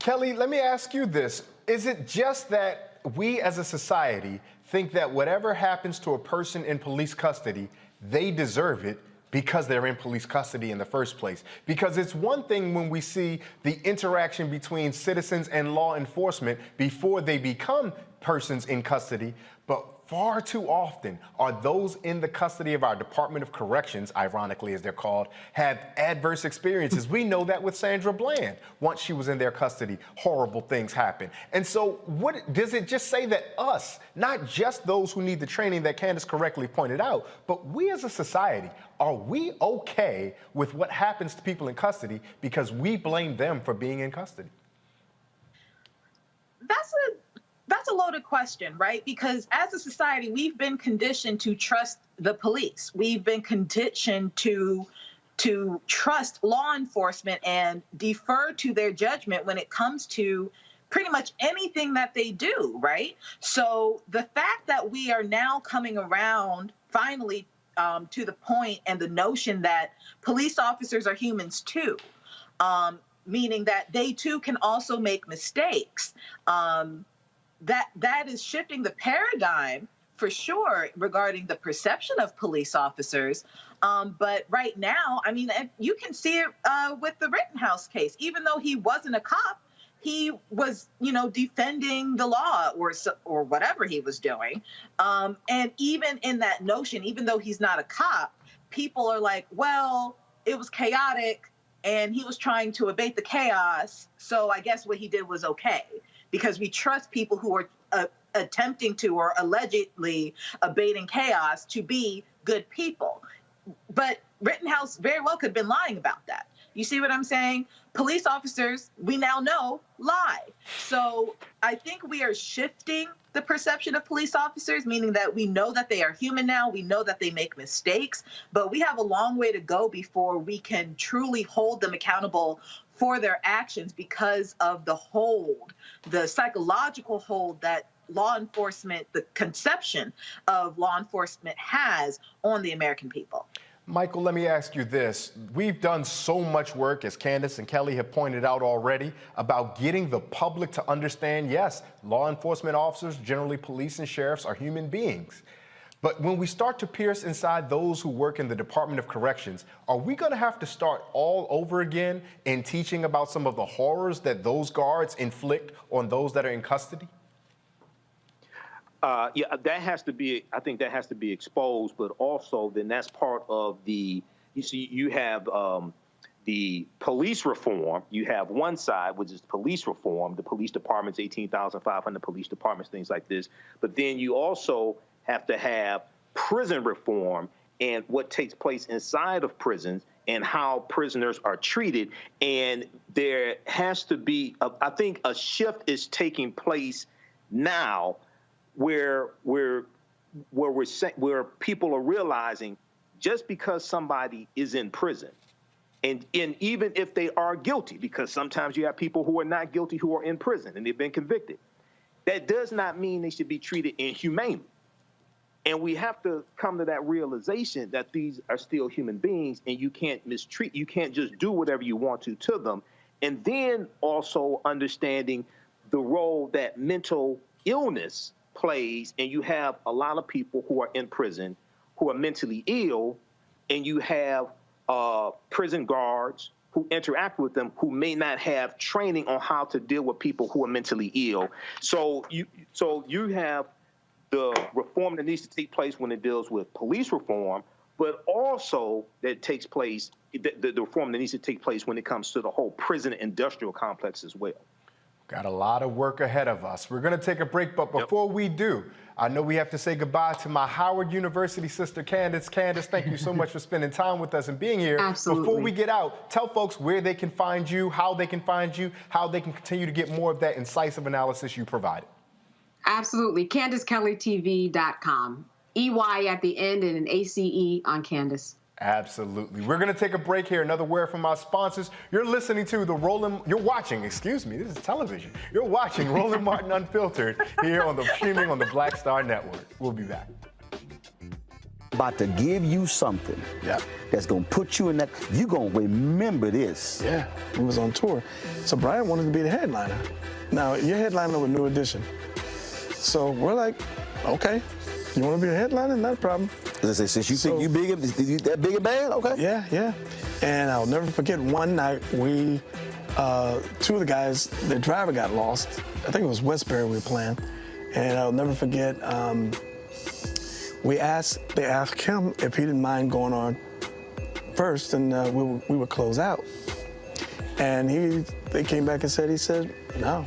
Kelly, let me ask you this. Is it just that we as a society think that whatever happens to a person in police custody, they deserve it because they're in police custody in the first place? Because it's one thing when we see the interaction between citizens and law enforcement before they become persons in custody, but far too often are those in the custody of our Department of Corrections, ironically as they're called, have adverse experiences. We know that with Sandra Bland. Once she was in their custody, horrible things happen. And so what does it just say that us, not just those who need the training that Candace correctly pointed out, but we as a society, are we okay with what happens to people in custody because we blame them for being in custody? That's a loaded question, right? Because as a society, we've been conditioned to trust the police. We've been conditioned to trust law enforcement and defer to their judgment when it comes to pretty much anything that they do, right? So the fact that we are now coming around finally to the point and the notion that police officers are humans too, meaning that they too can also make mistakes, that is shifting the paradigm for sure regarding the perception of police officers. But right now, I mean, you can see it with the Rittenhouse case. Even though he wasn't a cop, he was, defending the law or whatever he was doing. And even in that notion, even though he's not a cop, people are like, well, it was chaotic and he was trying to abate the chaos. So I guess what he did was okay. Because we trust people who are attempting to or allegedly abating chaos to be good people. But Rittenhouse very well could have been lying about that. You see what I'm saying? Police officers, we now know, lie. So I think we are shifting the perception of police officers, meaning that we know that they are human now. We know that they make mistakes, but we have a long way to go before we can truly hold them accountable for their actions because of the hold, the psychological hold that law enforcement, the conception of law enforcement has on the American people. Michael, let me ask you this. We've done so much work, as Candace and Kelly have pointed out already, about getting the public to understand, yes, law enforcement officers, generally police and sheriffs, are human beings. But when we start to pierce inside those who work in the Department of Corrections, are we going to have to start all over again in teaching about some of the horrors that those guards inflict on those that are in custody? Yeah, that has to be, I think that has to be exposed, but also then that's part of the, you see, you have the police reform. You have one side, which is police reform, the police departments, 18,500 police departments, things like this. But then you also have to have prison reform and what takes place inside of prisons and how prisoners are treated. And there has to be, I think a shift is taking place now where people are realizing just because somebody is in prison, and even if they are guilty, because sometimes you have people who are not guilty who are in prison and they've been convicted, that does not mean they should be treated inhumanely. And we have to come to that realization that these are still human beings and you can't mistreat, you can't just do whatever you want to them. And then also understanding the role that mental illness plays, and you have a lot of people who are in prison who are mentally ill, and you have prison guards who interact with them who may not have training on how to deal with people who are mentally ill. So you have the reform that needs to take place when it deals with police reform, but also that takes place, the reform that needs to take place when it comes to the whole prison industrial complex as well. Got a lot of work ahead of us. We're going to take a break, but before we do, I know we have to say goodbye to my Howard University sister, Candace. Candace, thank you so much for spending time with us and being here. Absolutely. Before we get out, tell folks where they can find you, how they can find you, how they can continue to get more of that incisive analysis you provided. Absolutely. CandaceKellyTV.com. EY at the end and an ACE on Candace. Absolutely. We're going to take a break here. Another word from our sponsors. You're listening to you're watching, this is television. You're watching Roland Martin Unfiltered here on streaming on the Black Star Network. We'll be back. About to give you something that's going to put you in that, you're going to remember this. Yeah, he was on tour. So Brian wanted to be the headliner. Now, you're headliner with New Edition. So we're like, okay, you want to be a headliner? Not a problem. Since you think you big, that big a band, okay? Yeah. And I'll never forget one night we, two of the guys, the driver got lost. I think it was Westbury we were playing. And I'll never forget, they asked him if he didn't mind going on first, and we would close out. And they came back and he said, no.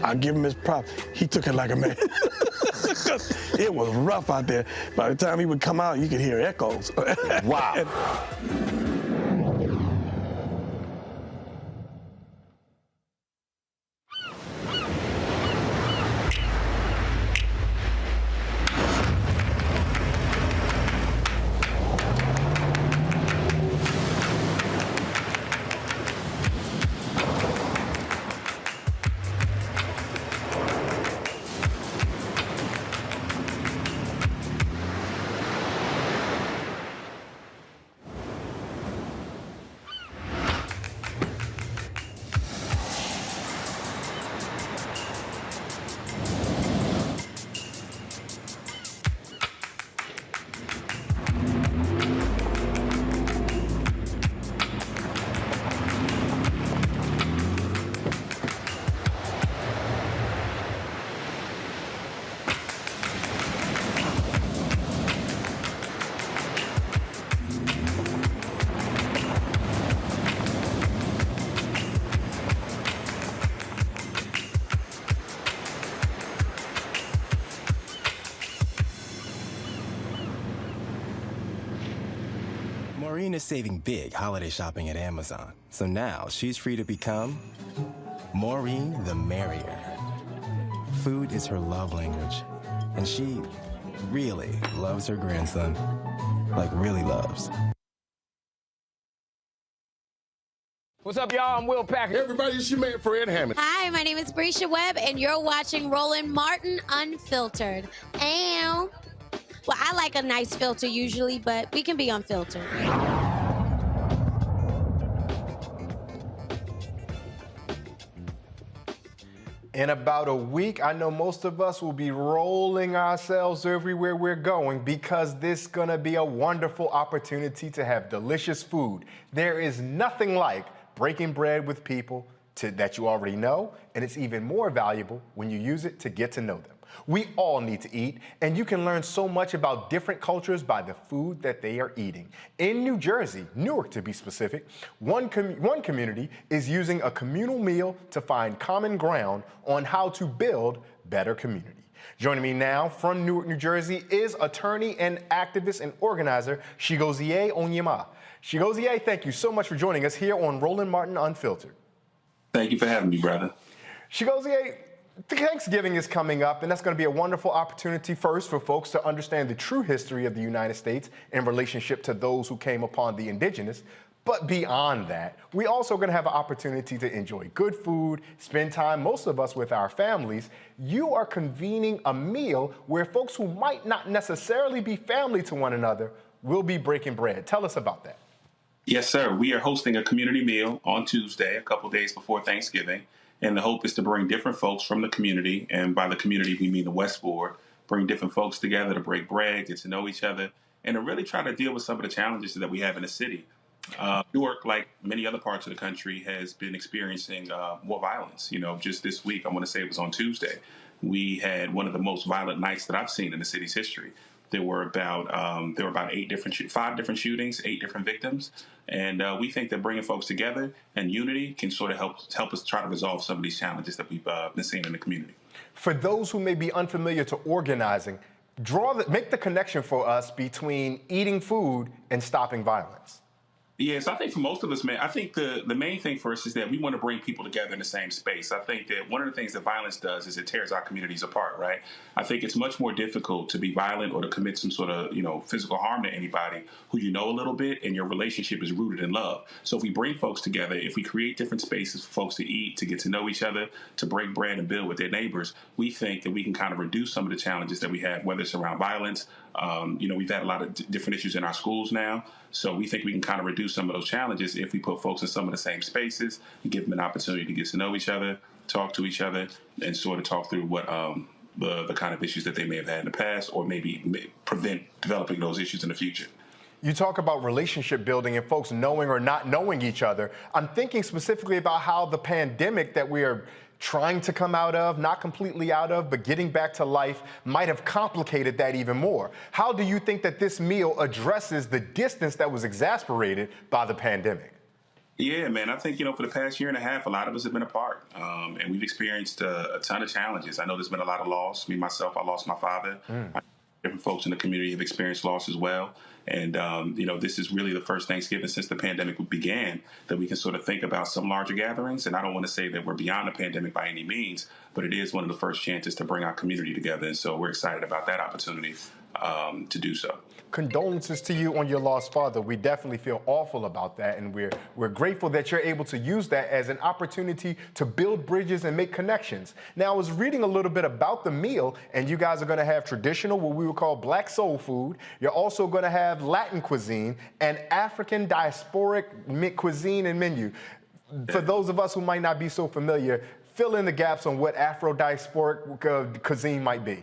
I'll give him his props. He took it like a man. It was rough out there. By the time he would come out, you could hear echoes. Wow. Maureen is saving big holiday shopping at Amazon. So now she's free to become Maureen the Merrier. Food is her love language, and she really loves her grandson. Like, really loves. What's up, y'all? I'm Will Packer. Everybody, it's your man Fred Hammond. Hi, my name is Brescia Webb, and you're watching Roland Martin Unfiltered. And, well, I like a nice filter usually, but we can be unfiltered. In about a week, I know most of us will be rolling ourselves everywhere we're going because this is gonna be a wonderful opportunity to have delicious food. There is nothing like breaking bread with people that you already know, and it's even more valuable when you use it to get to know them. We all need to eat, and you can learn so much about different cultures by the food that they are eating. In New Jersey, Newark to be specific, one community is using a communal meal to find common ground on how to build better community. Joining me now from Newark, New Jersey is attorney and activist and organizer Chigozie Onyema. Chigozie, thank you so much for joining us here on Roland Martin Unfiltered. Thank you for having me, brother. Chigozie, Thanksgiving is coming up, and that's going to be a wonderful opportunity first for folks to understand the true history of the United States in relationship to those who came upon the indigenous. But beyond that, we also going to have an opportunity to enjoy good food, spend time, most of us, with our families. You are convening a meal where folks who might not necessarily be family to one another will be breaking bread. Tell us about that. Yes, sir. We are hosting a community meal on Tuesday, a couple days before Thanksgiving. And the hope is to bring different folks from the community, and by the community we mean the West Ward, bring different folks together to break bread, get to know each other, and to really try to deal with some of the challenges that we have in the city. Newark, like many other parts of the country, has been experiencing more violence. You know, just this week, I want to say it was on Tuesday, we had one of the most violent nights that I've seen in the city's history. There were about 5 different shootings, 8 different victims, and we think that bringing folks together and unity can sort of help us try to resolve some of these challenges that we've been seeing in the community. For those who may be unfamiliar to organizing, make the connection for us between eating food and stopping violence. Yes, I think for most of us, man, I think the main thing for us is that we want to bring people together in the same space. I think that one of the things that violence does is it tears our communities apart, right? I think it's much more difficult to be violent or to commit some sort of, physical harm to anybody who you know a little bit and your relationship is rooted in love. So if we bring folks together, if we create different spaces for folks to eat, to get to know each other, to break bread and build with their neighbors, we think that we can kind of reduce some of the challenges that we have, whether it's around violence. We've had a lot of different issues in our schools now. So we think we can kind of reduce some of those challenges if we put folks in some of the same spaces and give them an opportunity to get to know each other, talk to each other, and sort of talk through what the kind of issues that they may have had in the past, or maybe prevent developing those issues in the future. You talk about relationship building and folks knowing or not knowing each other. I'm thinking specifically about how the pandemic that we are trying to come out of, not completely out of, but getting back to life, might have complicated that even more. How do you think that this meal addresses the distance that was exacerbated by the pandemic? Yeah, man, I think, for the past year and a half, a lot of us have been apart, and we've experienced a ton of challenges. I know there's been a lot of loss. Me, myself, I lost my father. Different folks in the community have experienced loss as well. And, this is really the first Thanksgiving since the pandemic began that we can sort of think about some larger gatherings. And I don't want to say that we're beyond the pandemic by any means, but it is one of the first chances to bring our community together. And so we're excited about that opportunity to do so. Condolences to you on your lost father. We definitely feel awful about that, and we're grateful that you're able to use that as an opportunity to build bridges and make connections. Now, I was reading a little bit about the meal, and you guys are going to have traditional, what we would call black soul food. You're also going to have Latin cuisine and African diasporic cuisine and menu. For those of us who might not be so familiar, fill in the gaps on what Afro-diasporic cuisine might be.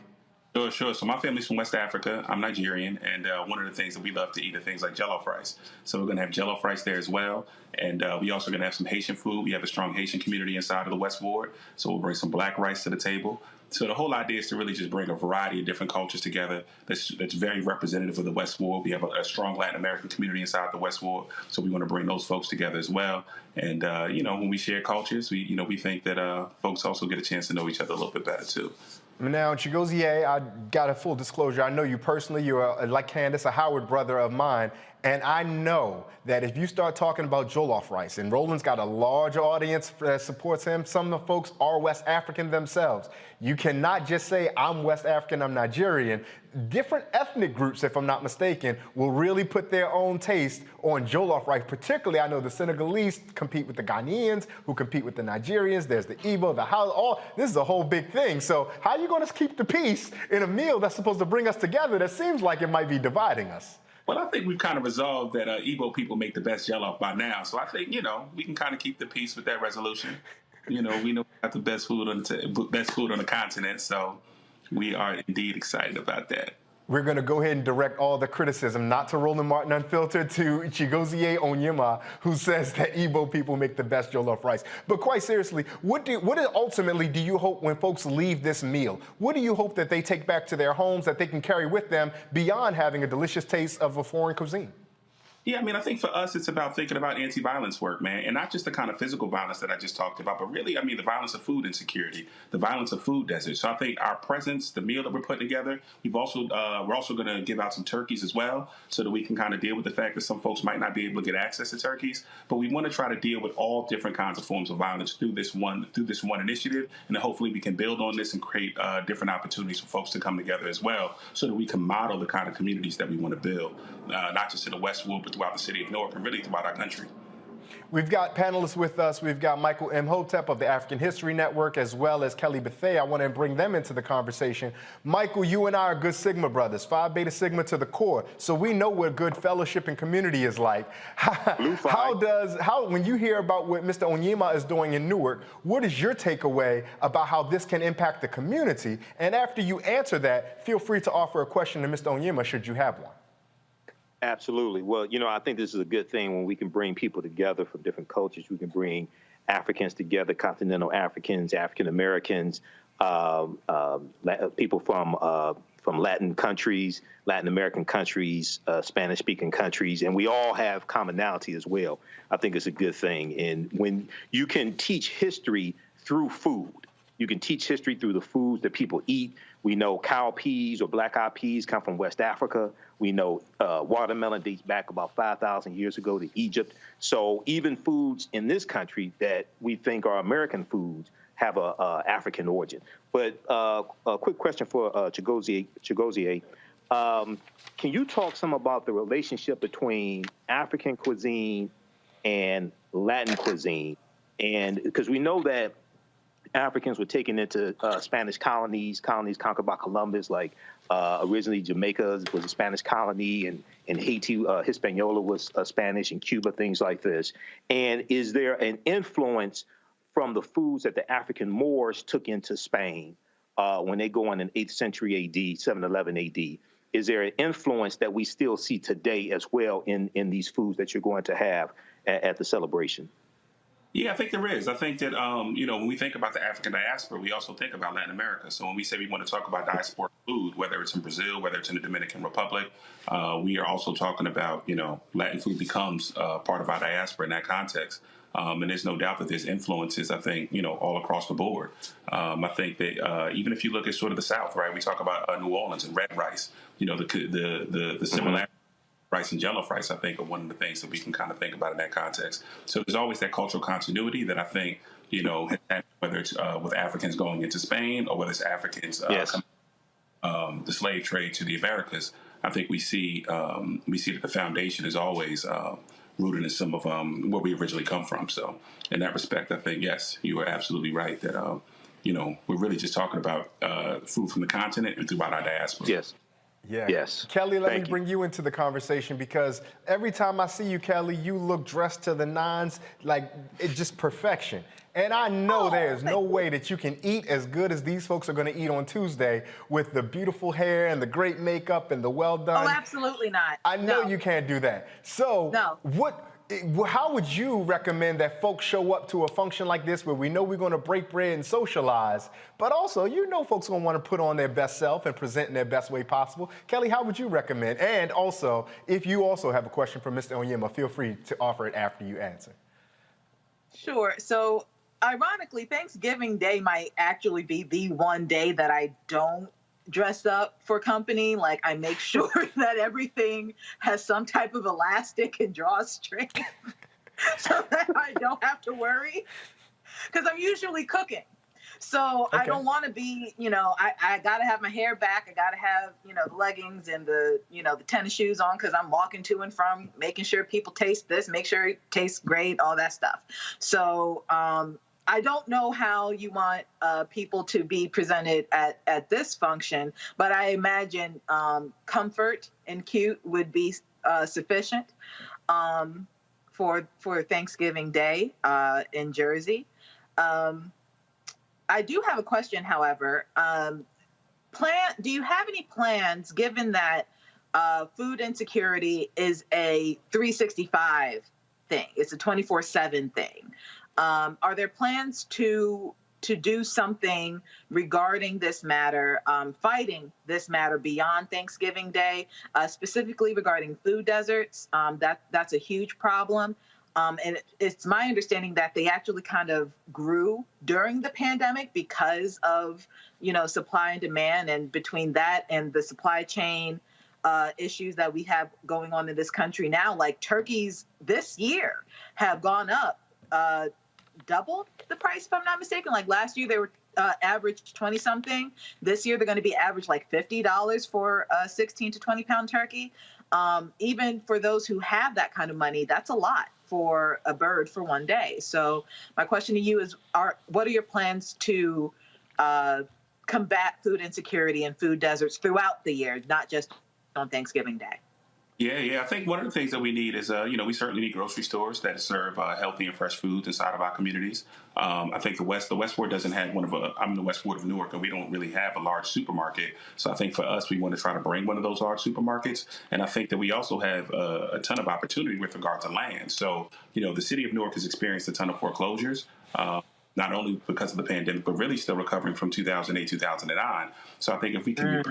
Sure. So my family's from West Africa. I'm Nigerian, and one of the things that we love to eat are things like jollof rice. So we're going to have jollof rice there as well, and we also going to have some Haitian food. We have a strong Haitian community inside of the West Ward, so we'll bring some black rice to the table. So the whole idea is to really just bring a variety of different cultures together that's very representative of the West Ward. We have a strong Latin American community inside the West Ward, so we want to bring those folks together as well. And, when we share cultures, we think that folks also get a chance to know each other a little bit better, too. Now, Chigozie, I got a full disclosure. I know you personally. You're, like Candace, a Howard brother of mine. And I know that if you start talking about jollof rice, and Roland's got a large audience that supports him, some of the folks are West African themselves. You cannot just say, I'm West African, I'm Nigerian. different ethnic groups, if I'm not mistaken, will really put their own taste on jollof rice. Particularly, I know the Senegalese compete with the Ghanaians, who compete with the Nigerians. There's the Igbo, the Hausa. This is a whole big thing. So how are you going to keep the peace in a meal that's supposed to bring us together that seems like it might be dividing us? Well, I think we've kind of resolved that Igbo people make the best jollof by now. So I think, we can kind of keep the peace with that resolution. We know we got the best food on the continent, so we are indeed excited about that. We're going to go ahead and direct all the criticism, not to Roland Martin Unfiltered, to Chigozie Onyema, who says that Igbo people make the best jollof rice. But quite seriously, what ultimately do you hope when folks leave this meal? What do you hope that they take back to their homes that they can carry with them beyond having a delicious taste of a foreign cuisine? Yeah, I think for us, it's about thinking about anti-violence work, man, and not just the kind of physical violence that I just talked about, but really, the violence of food insecurity, the violence of food deserts. So I think our presence, the meal that we're putting together, we're also going to give out some turkeys as well, so that we can kind of deal with the fact that some folks might not be able to get access to turkeys. But we want to try to deal with all different kinds of forms of violence through this one initiative, and then hopefully we can build on this and create different opportunities for folks to come together as well, so that we can model the kind of communities that we want to build, not just in the Westwood, but throughout the city of Newark and really throughout our country. We've got panelists with us. We've got Michael Imhotep of the African History Network, as well as Kelly Bethea. I want to bring them into the conversation. Michael, you and I are good Sigma brothers, Phi Beta Sigma to the core. So we know what good fellowship and community is like. When you hear about what Mr. Onyema is doing in Newark, what is your takeaway about how this can impact the community? And after you answer that, feel free to offer a question to Mr. Onyema, should you have one. Absolutely. Well, I think this is a good thing when we can bring people together from different cultures. We can bring Africans together, continental Africans, African Americans, people from Latin countries, Latin American countries, Spanish-speaking countries, and we all have commonality as well. I think it's a good thing. And when you can teach history through food, you can teach history through the foods that people eat. We know cow peas or black-eyed peas come from West Africa. We know watermelon dates back about 5,000 years ago to Egypt. So even foods in this country that we think are American foods have a African origin. But a quick question for Chigozie. Can you talk some about the relationship between African cuisine and Latin cuisine? And because we know that Africans were taken into Spanish colonies conquered by Columbus, like originally Jamaica was a Spanish colony, and Haiti, Hispaniola was Spanish, and Cuba, things like this. And is there an influence from the foods that the African Moors took into Spain when they go on in 8th century AD, 711 AD? Is there an influence that we still see today as well in these foods that you're going to have at the celebration? Yeah, I think there is. I think that, when we think about the African diaspora, we also think about Latin America. So when we say we want to talk about diaspora food, whether it's in Brazil, whether it's in the Dominican Republic, we are also talking about, Latin food becomes part of our diaspora in that context. And there's no doubt that there's influences, I think, all across the board. I think that even if you look at sort of the South, right, we talk about New Orleans and red rice, the similarity. Rice and jollof rice, I think, are one of the things that we can kind of think about in that context. So there's always that cultural continuity that I think, whether it's with Africans going into Spain or whether it's Africans the slave trade to the Americas. I think we see that the foundation is always rooted in some of where we originally come from. So in that respect, I think, yes, you are absolutely right that, we're really just talking about food from the continent and throughout our diaspora. Yes. Yeah. Yes. Kelly, let me bring you into the conversation, because every time I see you, Kelly, you look dressed to the nines, like it's just perfection. And I know there's no way that you can eat as good as these folks are going to eat on Tuesday with the beautiful hair and the great makeup and the well done. Oh, absolutely not. I know you can't do that. So how would you recommend that folks show up to a function like this where we know we're going to break bread and socialize, but also folks are going to want to put on their best self and present in their best way possible? Kelly, how would you recommend? And also, if you also have a question for Mr. Onyema, feel free to offer it after you answer. Sure. So ironically, Thanksgiving Day might actually be the one day that I don't dress up for company. Like, I make sure that everything has some type of elastic and drawstring so that I don't have to worry, because I'm usually cooking. So I don't want to be, I got to have my hair back. I got to have, the leggings and the tennis shoes on because I'm walking to and from, making sure people taste this, make sure it tastes great, all that stuff. So I don't know how you want people to be presented at this function, but I imagine comfort and cute would be sufficient for Thanksgiving Day in Jersey. I do have a question, however. Do you have any plans, given that food insecurity is a 365 thing, it's a 24/7 thing? Are there plans to do something regarding this matter, fighting this matter beyond Thanksgiving Day, specifically regarding food deserts? That's a huge problem. And it's my understanding that they actually kind of grew during the pandemic because of, supply and demand, and between that and the supply chain issues that we have going on in this country now, like turkeys this year have gone up double the price, if I'm not mistaken. Like last year, they were average 20 something. This year, they're going to be average like $50 for a 16 to 20 pound turkey. Even for those who have that kind of money, that's a lot for a bird for one day. So my question to you is, what are your plans to combat food insecurity and food deserts throughout the year, not just on Thanksgiving Day? Yeah. I think one of the things that we need is, we certainly need grocery stores that serve healthy and fresh foods inside of our communities. I think the West Ward doesn't have I'm in the West Ward of Newark, and we don't really have a large supermarket. So I think for us, we want to try to bring one of those large supermarkets. And I think that we also have a ton of opportunity with regard to land. So, the city of Newark has experienced a ton of foreclosures. Not only because of the pandemic, but really still recovering from 2008, 2009. So I think if we can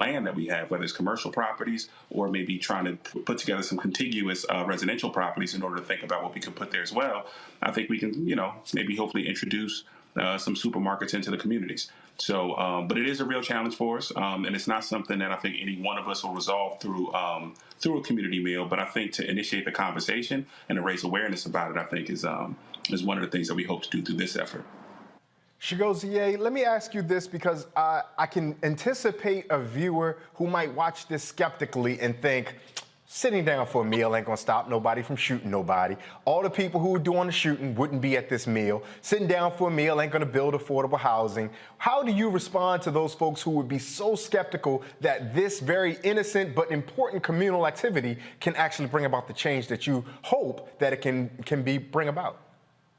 land that we have, whether it's commercial properties or maybe trying to put together some contiguous residential properties in order to think about what we can put there as well, I think we can, maybe hopefully introduce some supermarkets into the communities. So, but it is a real challenge for us, and it's not something that I think any one of us will resolve through a community meal. But I think to initiate the conversation and to raise awareness about it, I think is one of the things that we hope to do through this effort. Chigozie, let me ask you this, because I can anticipate a viewer who might watch this skeptically and think, sitting down for a meal ain't gonna stop nobody from shooting nobody. All the people who are doing the shooting wouldn't be at this meal. Sitting down for a meal ain't gonna build affordable housing. How do you respond to those folks who would be so skeptical that this very innocent but important communal activity can actually bring about the change that you hope that it can bring about?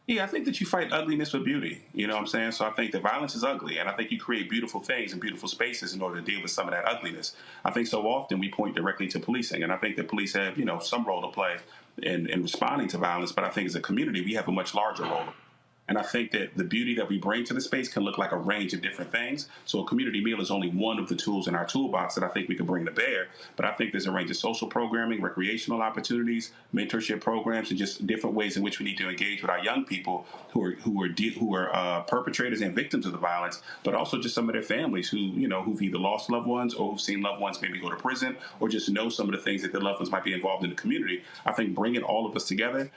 Yeah, I think that you fight ugliness with beauty. You know what I'm saying? So I think that violence is ugly, and I think you create beautiful things and beautiful spaces in order to deal with some of that ugliness. I think so often we point directly to policing, and I think that police have, some role to play in responding to violence, but I think as a community, we have a much larger role. And I think that the beauty that we bring to the space can look like a range of different things. So a community meal is only one of the tools in our toolbox that I think we can bring to bear. But I think there's a range of social programming, recreational opportunities, mentorship programs, and just different ways in which we need to engage with our young people who are perpetrators and victims of the violence, but also just some of their families who've either lost loved ones or who've seen loved ones maybe go to prison, or just know some of the things that their loved ones might be involved in the community. I think bringing all of us together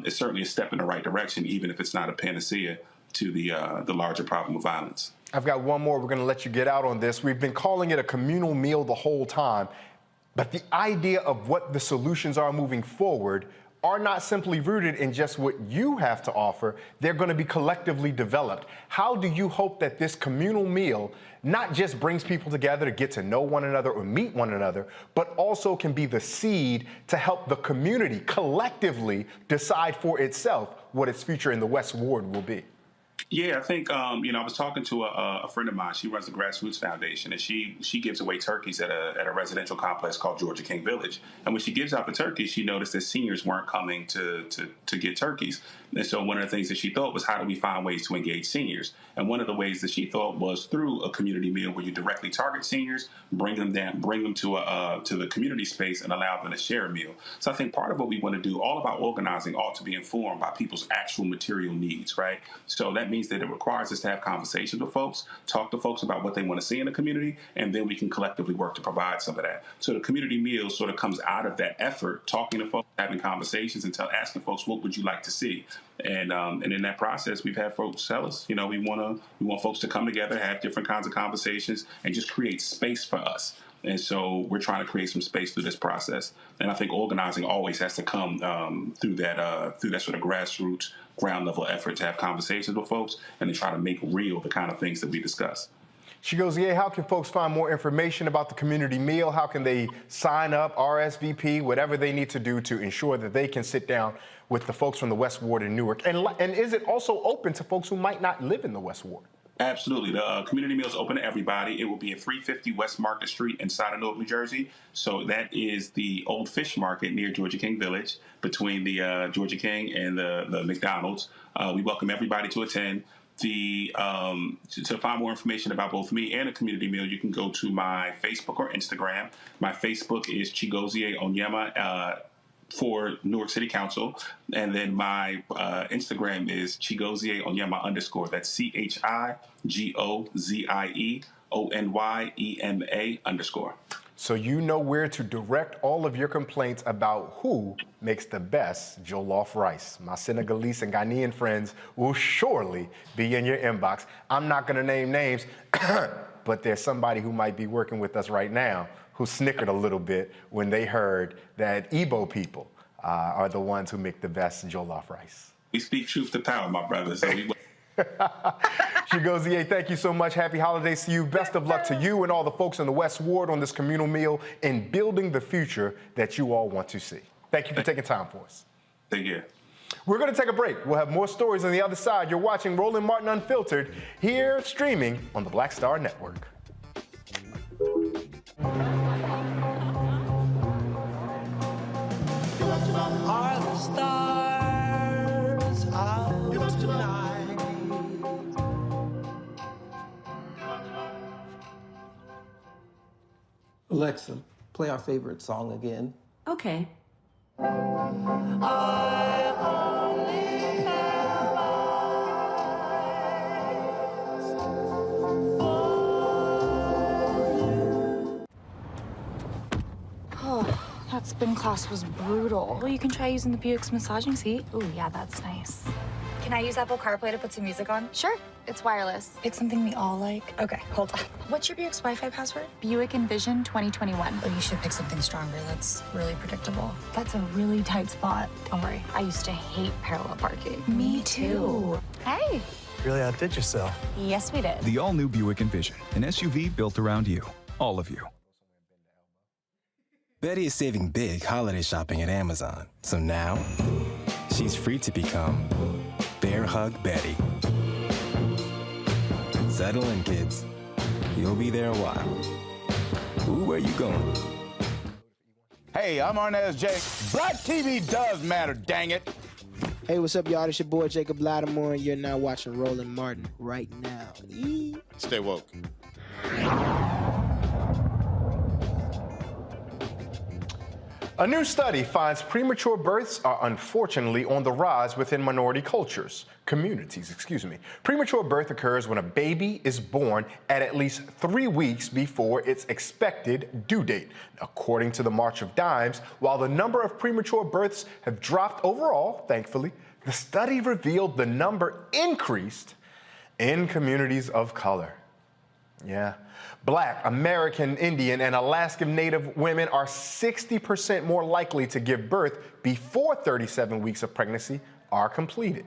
is certainly a step in the right direction, even if it's not a panacea to the larger problem of violence. I've got one more. We're going to let you get out on this. We've been calling it a communal meal the whole time, but the idea of what the solutions are moving forward are not simply rooted in just what you have to offer. They're going to be collectively developed. How do you hope that this communal meal not just brings people together to get to know one another or meet one another, but also can be the seed to help the community collectively decide for itself what its future in the West Ward will be? Yeah, I think, I was talking to a friend of mine. She runs the Grassroots Foundation, and she gives away turkeys at a residential complex called Georgia King Village. And when she gives out the turkeys, she noticed that seniors weren't coming to get turkeys. And so one of the things that she thought was, how do we find ways to engage seniors? And one of the ways that she thought was through a community meal where you directly target seniors, bring them to the community space and allow them to share a meal. So I think part of what we want to do, all of our organizing ought to be informed by people's actual material needs, right? So that that means that it requires us to have conversations with folks, talk to folks about what they want to see in the community, and then we can collectively work to provide some of that. So the community meal sort of comes out of that effort, talking to folks, having conversations, and asking folks, what would you like to see? And in that process, we've had folks tell us, we want folks to come together, have different kinds of conversations, and just create space for us. And so we're trying to create some space through this process. And I think organizing always has to come through that sort of grassroots, ground level effort to have conversations with folks and to try to make real the kind of things that we discuss. Chigozie, how can folks find more information about the community meal? How can they sign up, RSVP, whatever they need to do to ensure that they can sit down with the folks from the West Ward in Newark? And is it also open to folks who might not live in the West Ward? Absolutely. The community meal is open to everybody. It will be at 350 West Market Street inside of Newark, New Jersey. So that is the old fish market near Georgia King Village, between the Georgia King and the McDonald's. We welcome everybody to attend. To find more information about both me and the community meal, you can go to my Facebook or Instagram. My Facebook is Chigozie Onyema for Newark City Council, and then my Instagram is Chigozie Onyema _. That's CHIGOZIEONYEMA _. So you know where to direct all of your complaints about who makes the best jollof rice. My Senegalese and Ghanaian friends will surely be in your inbox. I'm not going to name names, but there's somebody who might be working with us right now who snickered a little bit when they heard that Igbo people are the ones who make the best jollof rice. We speak truth to power, my brother. So Chigozie, thank you so much. Happy holidays to you. Best of luck to you and all the folks in the West Ward on this communal meal in building the future that you all want to see. Thank you for taking time for us. Thank you. We're going to take a break. We'll have more stories on the other side. You're watching Roland Martin Unfiltered, here streaming on the Black Star Network. Are the stars out tonight? Alexa, play our favorite song again. Okay. I only have eyes Oh, that spin class was brutal. Well, you can try using the Buick's massaging seat. Ooh, yeah, that's nice. Can I use Apple CarPlay to put some music on? Sure, it's wireless. Pick something we all like. Okay, hold on. What's your Buick's Wi-Fi password? Buick Envision 2021. Oh, you should pick something stronger. That's really predictable. That's a really tight spot. Don't worry, I used to hate parallel parking. Me too. Hey. Really outdid yourself. Yes, we did. The all-new Buick Envision, an SUV built around you, all of you. Betty is saving big holiday shopping at Amazon. So now, she's free to become Bear Hug Betty. Settle in, kids. You'll be there a while. Ooh, where you going? Hey, I'm Arnez Jake. Black TV does matter, dang it. Hey, what's up, y'all? It's your boy Jacob Lattimore, and you're now watching Roland Martin right now. Stay woke. A new study finds premature births are unfortunately on the rise within communities. Premature birth occurs when a baby is born at least 3 weeks before its expected due date. According to the March of Dimes, while the number of premature births have dropped overall, thankfully, the study revealed the number increased in communities of color. Yeah. Black, American, Indian, and Alaskan Native women are 60% more likely to give birth before 37 weeks of pregnancy are completed.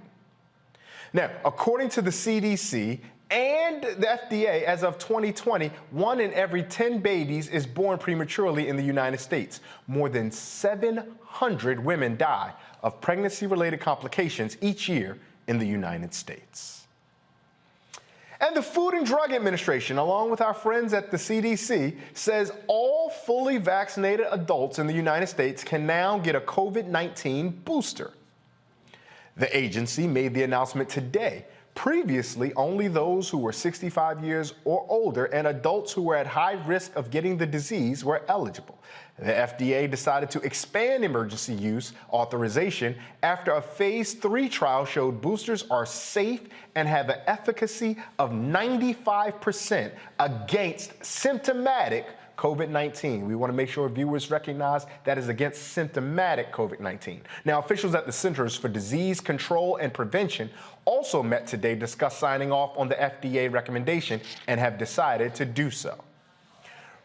Now, according to the CDC and the FDA, as of 2020, 1 in every 10 babies is born prematurely in the United States. More than 700 women die of pregnancy-related complications each year in the United States. And the Food and Drug Administration, along with our friends at the CDC, says all fully vaccinated adults in the United States can now get a COVID-19 booster. The agency made the announcement today, Previously, only those who were 65 years or older and adults who were at high risk of getting the disease were eligible. The FDA decided to expand emergency use authorization after a phase 3 trial showed boosters are safe and have an efficacy of 95% against symptomatic COVID-19. We want to make sure viewers recognize that is against symptomatic COVID-19. Now, officials at the Centers for Disease Control and Prevention also met today to discuss signing off on the FDA recommendation and have decided to do so.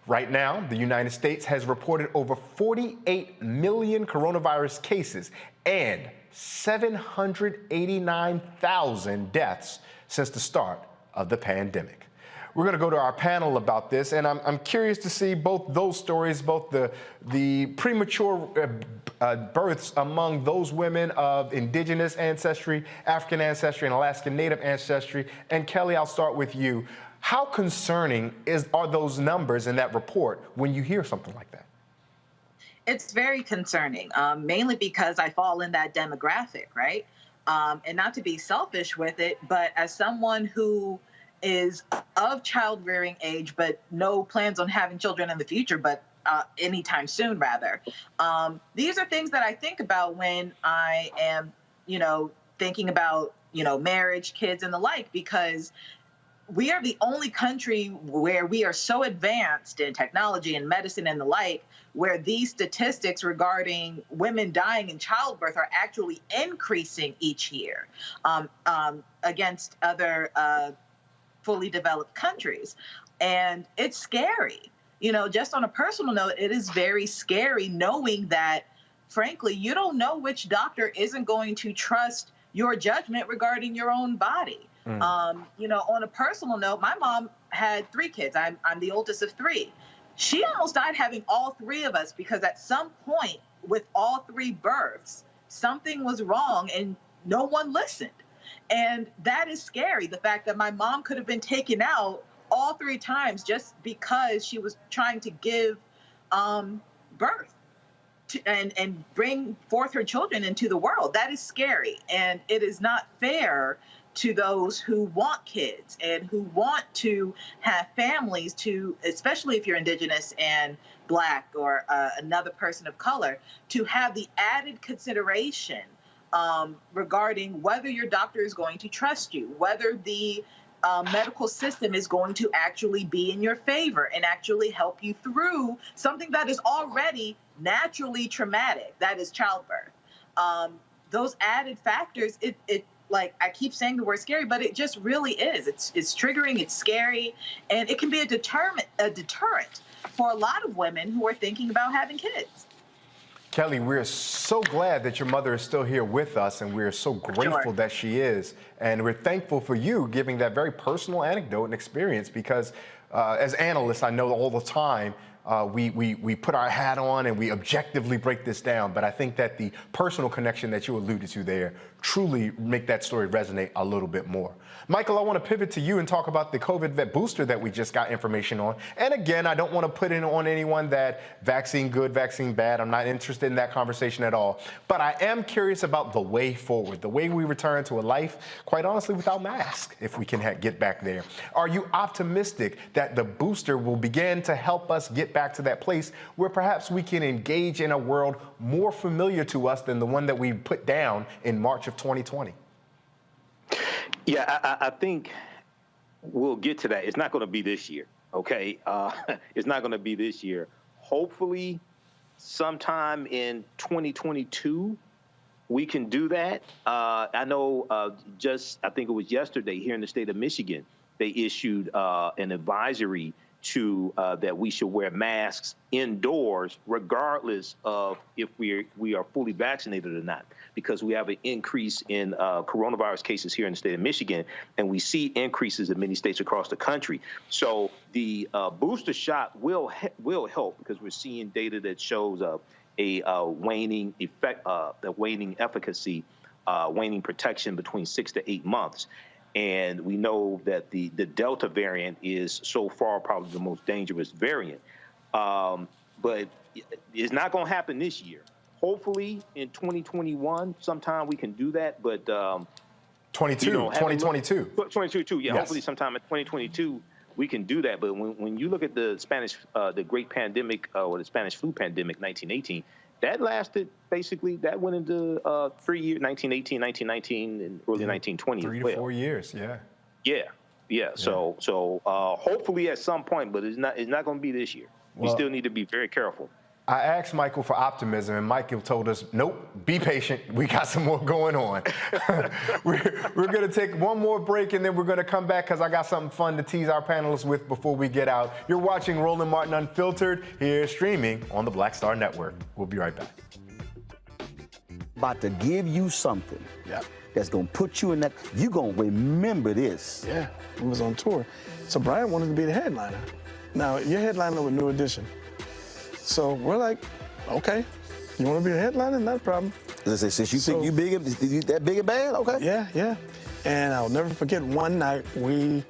Right now, the United States has reported over 48 million coronavirus cases and 789,000 deaths since the start of the pandemic. We're going to go to our panel about this, and I'm curious to see both those stories, both the premature births among those women of indigenous ancestry, African ancestry, and Alaskan Native ancestry. And Kelly, I'll start with you. How concerning are those numbers in that report when you hear something like that? It's very concerning, mainly because I fall in that demographic, right? And not to be selfish with it, but as someone who is of child-rearing age, but no plans on having children in the future, but anytime soon, rather. These are things that I think about when I am, thinking about, marriage, kids, and the like, because we are the only country where we are so advanced in technology and medicine and the like, where these statistics regarding women dying in childbirth are actually increasing each year against other fully developed countries. And it's scary. Just on a personal note, it is very scary knowing that, frankly, you don't know which doctor isn't going to trust your judgment regarding your own body. On a personal note, my mom had 3 kids. I'm the oldest of 3. She almost died having all 3 of us because at some point with all 3 births, something was wrong and no one listened. And that is scary. The fact that my mom could have been taken out all 3 times just because she was trying to give birth and bring forth her children into the world. That is scary. And it is not fair to those who want kids and who want to have families, especially if you're indigenous and Black or another person of color, to have the added consideration regarding whether your doctor is going to trust you, whether the medical system is going to actually be in your favor and actually help you through something that is already naturally traumatic, that is childbirth. Those added factors, like I keep saying the word scary, but it just really is. It's triggering, it's scary, and it can be a deterrent for a lot of women who are thinking about having kids. Kelly, we're so glad that your mother is still here with us, and we're so grateful that she is. And we're thankful for you giving that very personal anecdote and experience because as analysts, I know all the time, we put our hat on and we objectively break this down. But I think that the personal connection that you alluded to there truly make that story resonate a little bit more. Michael, I want to pivot to you and talk about the COVID vet booster that we just got information on. And again, I don't want to put in on anyone that vaccine good, vaccine bad. I'm not interested in that conversation at all. But I am curious about the way forward, the way we return to a life, quite honestly, without masks, if we can get back there. Are you optimistic that the booster will begin to help us get back to that place where perhaps we can engage in a world more familiar to us than the one that we put down in March of 2020? Yeah, I think we'll get to that. It's not going to be this year, okay? It's not going to be this year. Hopefully, sometime in 2022, we can do that. I know I think it was yesterday here in the state of Michigan, they issued an advisory to that we should wear masks indoors, regardless of if we are fully vaccinated or not, because we have an increase in coronavirus cases here in the state of Michigan, and we see increases in many states across the country. So the booster shot will help because we're seeing data that shows a waning effect, the waning efficacy, waning protection between 6 to 8 months. And we know that the Delta variant is so far probably the most dangerous variant. But it's not going to happen this year. Hopefully in 2021, sometime we can do that. But 2022. 2022, yeah. Yes. Hopefully sometime in 2022 we can do that. But when you look at the Spanish, the Great Pandemic, or the Spanish flu pandemic, 1918, that lasted basically, that went into 3 years, 1918, 1919, and early 1920 3 as to well. 4 years, yeah. Yeah. So hopefully at some point, but it's not going to be this year. We still need to be very careful. I asked Michael for optimism, and Michael told us, nope, be patient. We got some more going on. We're going to take one more break, and then we're going to come back because I got something fun to tease our panelists with before we get out. You're watching Roland Martin Unfiltered, here streaming on the Black Star Network. We'll be right back. About to give you something that's going to put you in that. You're going to remember this. Yeah, we was on tour. So Brian wanted to be the headliner. Now, you're headliner with New Edition. So we're like, okay, you want to be a headliner? Not a problem. Since you think you big, that big and bad? Okay. Yeah. And I'll never forget one night we,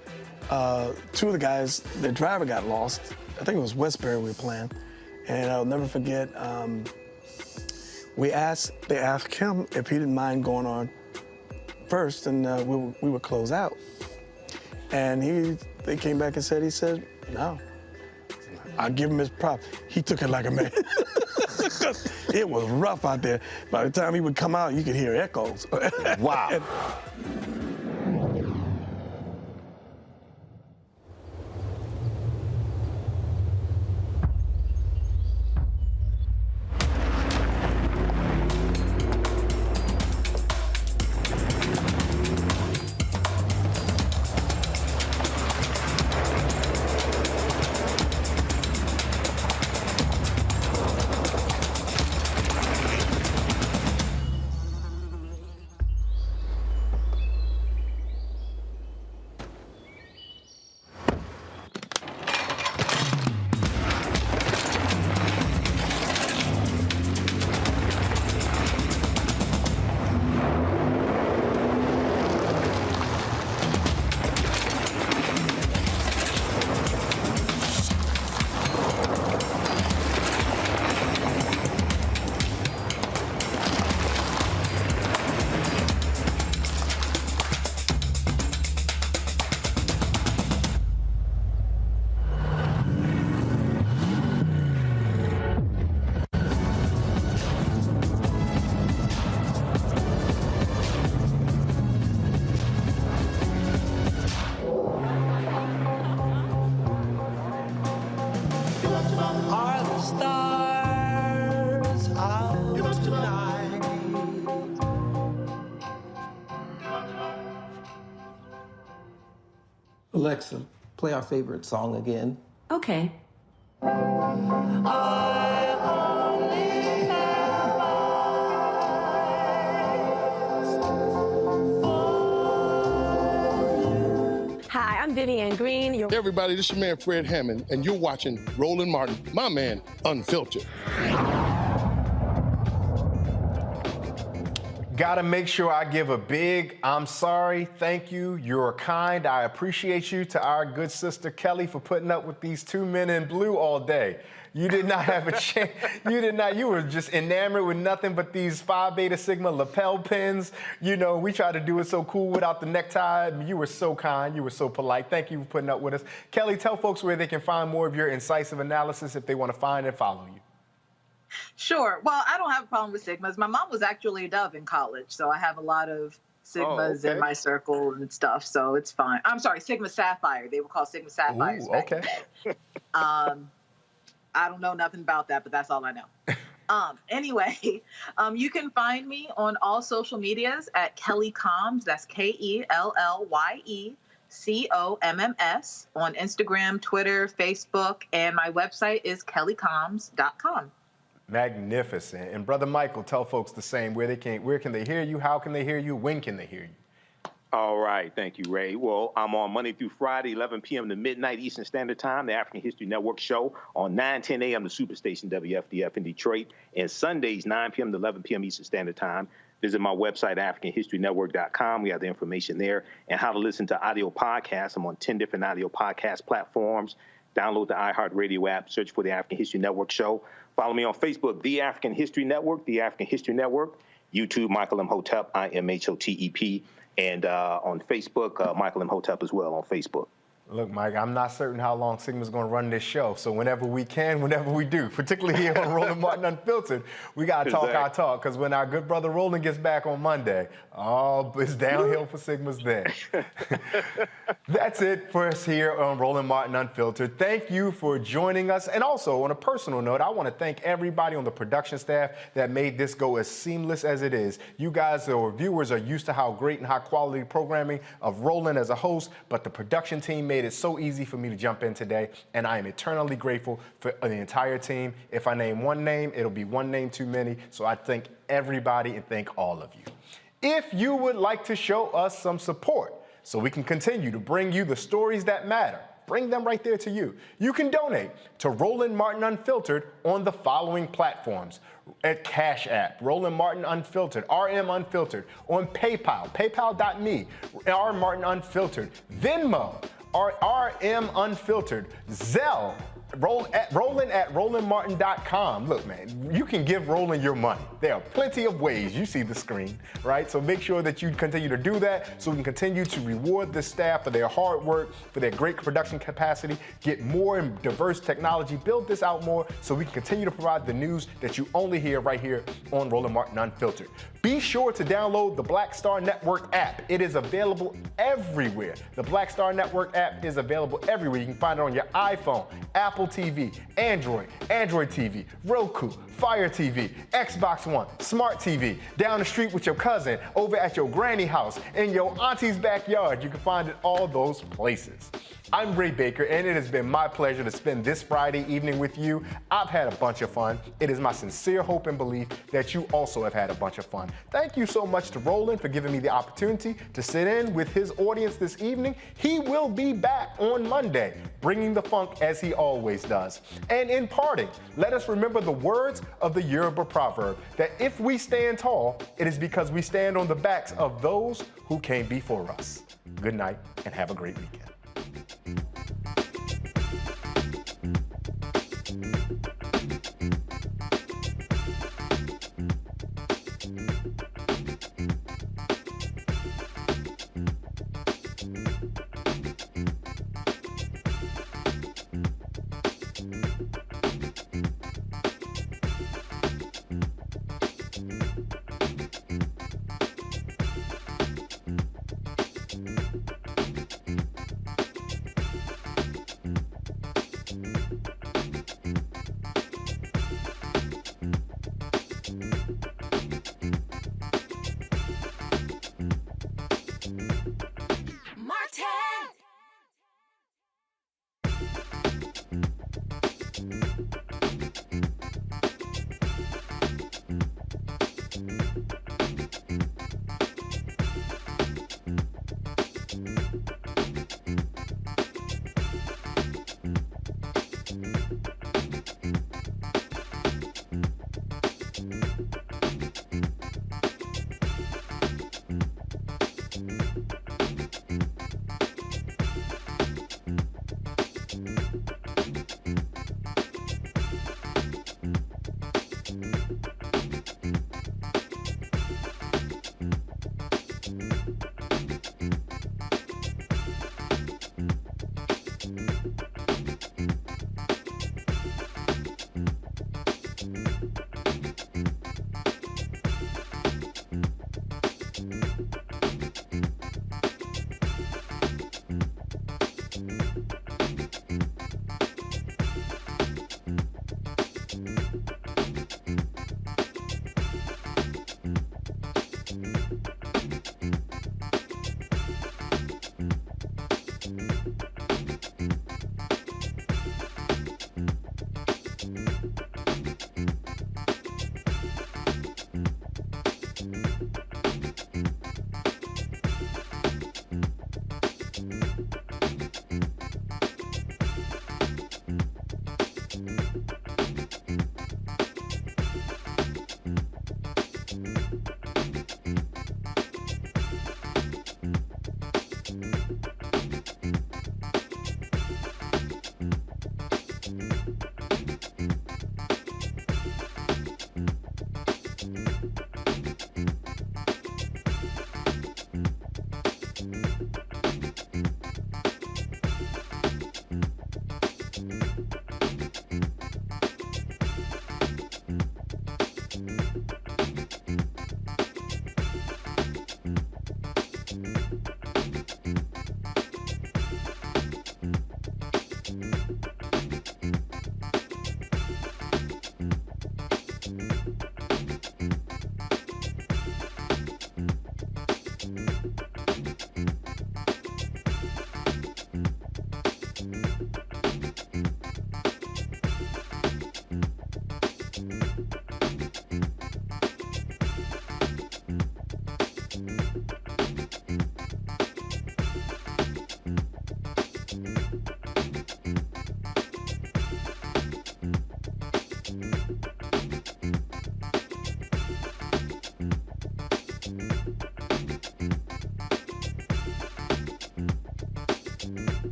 two of the guys, their driver got lost. I think it was Westbury we were playing. And I'll never forget, they asked him if he didn't mind going on first, and we would close out. And they came back and he said, no. I'll give him his prop. He took it like a man. It was rough out there. By the time he would come out, you could hear echoes. Wow. Are the stars out tonight? Alexa, play our favorite song again. Okay. Hi, I'm Vivian Green. Hey everybody, this is your man Fred Hammond, and you're watching Roland Martin, my man, Unfiltered. Gotta make sure I give a big I'm sorry, thank you, you're kind, I appreciate you to our good sister Kelly for putting up with these two men in blue all day. You did not have a chance. You were just enamored with nothing but these Phi Beta Sigma lapel pins. You know, we tried to do it so cool without the necktie. You were so kind, you were so polite. Thank you for putting up with us. Kelly, tell folks where they can find more of your incisive analysis if they want to find and follow you. Sure. Well, I don't have a problem with Sigmas. My mom was actually a Dove in college, so I have a lot of Sigmas in my circle and stuff, so it's fine. I'm sorry, Sigma Sapphire. They were called Sigma Sapphires back in the day. I don't know nothing about that, but that's all I know. Anyway, you can find me on all social medias at Kelly Combs. That's KELLYECOMMS on Instagram, Twitter, Facebook, and my website is kellycombs.com. Magnificent. And Brother Michael, tell folks the same. Where can they hear you? How can they hear you? When can they hear you? All right. Thank you, Ray. Well, I'm on Monday through Friday, 11 p.m. to midnight Eastern Standard Time, the African History Network show on 9:10 a.m. the Superstation WFDF in Detroit, and Sundays, 9 p.m. to 11 p.m. Eastern Standard Time. Visit my website, AfricanHistoryNetwork.com. We have the information there and how to listen to audio podcasts. I'm on 10 different audio podcast platforms. Download the iHeartRadio app, search for the African History Network show. Follow me on Facebook, The African History Network, The African History Network. YouTube, Michael M. Hotep, IMHOTEP. And on Facebook, Michael Imhotep as well on Facebook. Look, Mike, I'm not certain how long Sigma's going to run this show. So whenever we can, whenever we do, particularly here on Roland Martin Unfiltered, we got to talk our talk. Because when our good brother Roland gets back on Monday, it's downhill for Sigma's then. That's it for us here on Roland Martin Unfiltered. Thank you for joining us. And also, on a personal note, I want to thank everybody on the production staff that made this go as seamless as it is. You guys, or viewers, are used to how great and high quality programming of Roland as a host, but the production team made it so easy for me to jump in today, and I am eternally grateful for the entire team. If I name one name, it'll be one name too many, so I thank everybody and thank all of you. If you would like to show us some support so we can continue to bring you the stories that matter, bring them right there to you. You can donate to Roland Martin Unfiltered on the following platforms. At Cash App, Roland Martin Unfiltered, RM Unfiltered, on PayPal, paypal.me, R Martin Unfiltered, Venmo, RM Unfiltered, Zelle, Roland at RolandMartin.com. Look, man, you can give Roland your money. There are plenty of ways. You see the screen, right? So make sure that you continue to do that so we can continue to reward the staff for their hard work, for their great production capacity, get more and diverse technology, build this out more so we can continue to provide the news that you only hear right here on Roland Martin Unfiltered. Be sure to download the Black Star Network app. It is available everywhere. The Black Star Network app is available everywhere. You can find it on your iPhone, Apple TV, Android TV, Roku, Fire TV, Xbox One, Smart TV, down the street with your cousin, over at your granny house, in your auntie's backyard. You can find it all those places. I'm Ray Baker, and it has been my pleasure to spend this Friday evening with you. I've had a bunch of fun. It is my sincere hope and belief that you also have had a bunch of fun. Thank you so much to Roland for giving me the opportunity to sit in with his audience this evening. He will be back on Monday, bringing the funk as he always does. And in parting, let us remember the words of the Yoruba proverb that if we stand tall, it is because we stand on the backs of those who came before us. Good night and have a great weekend.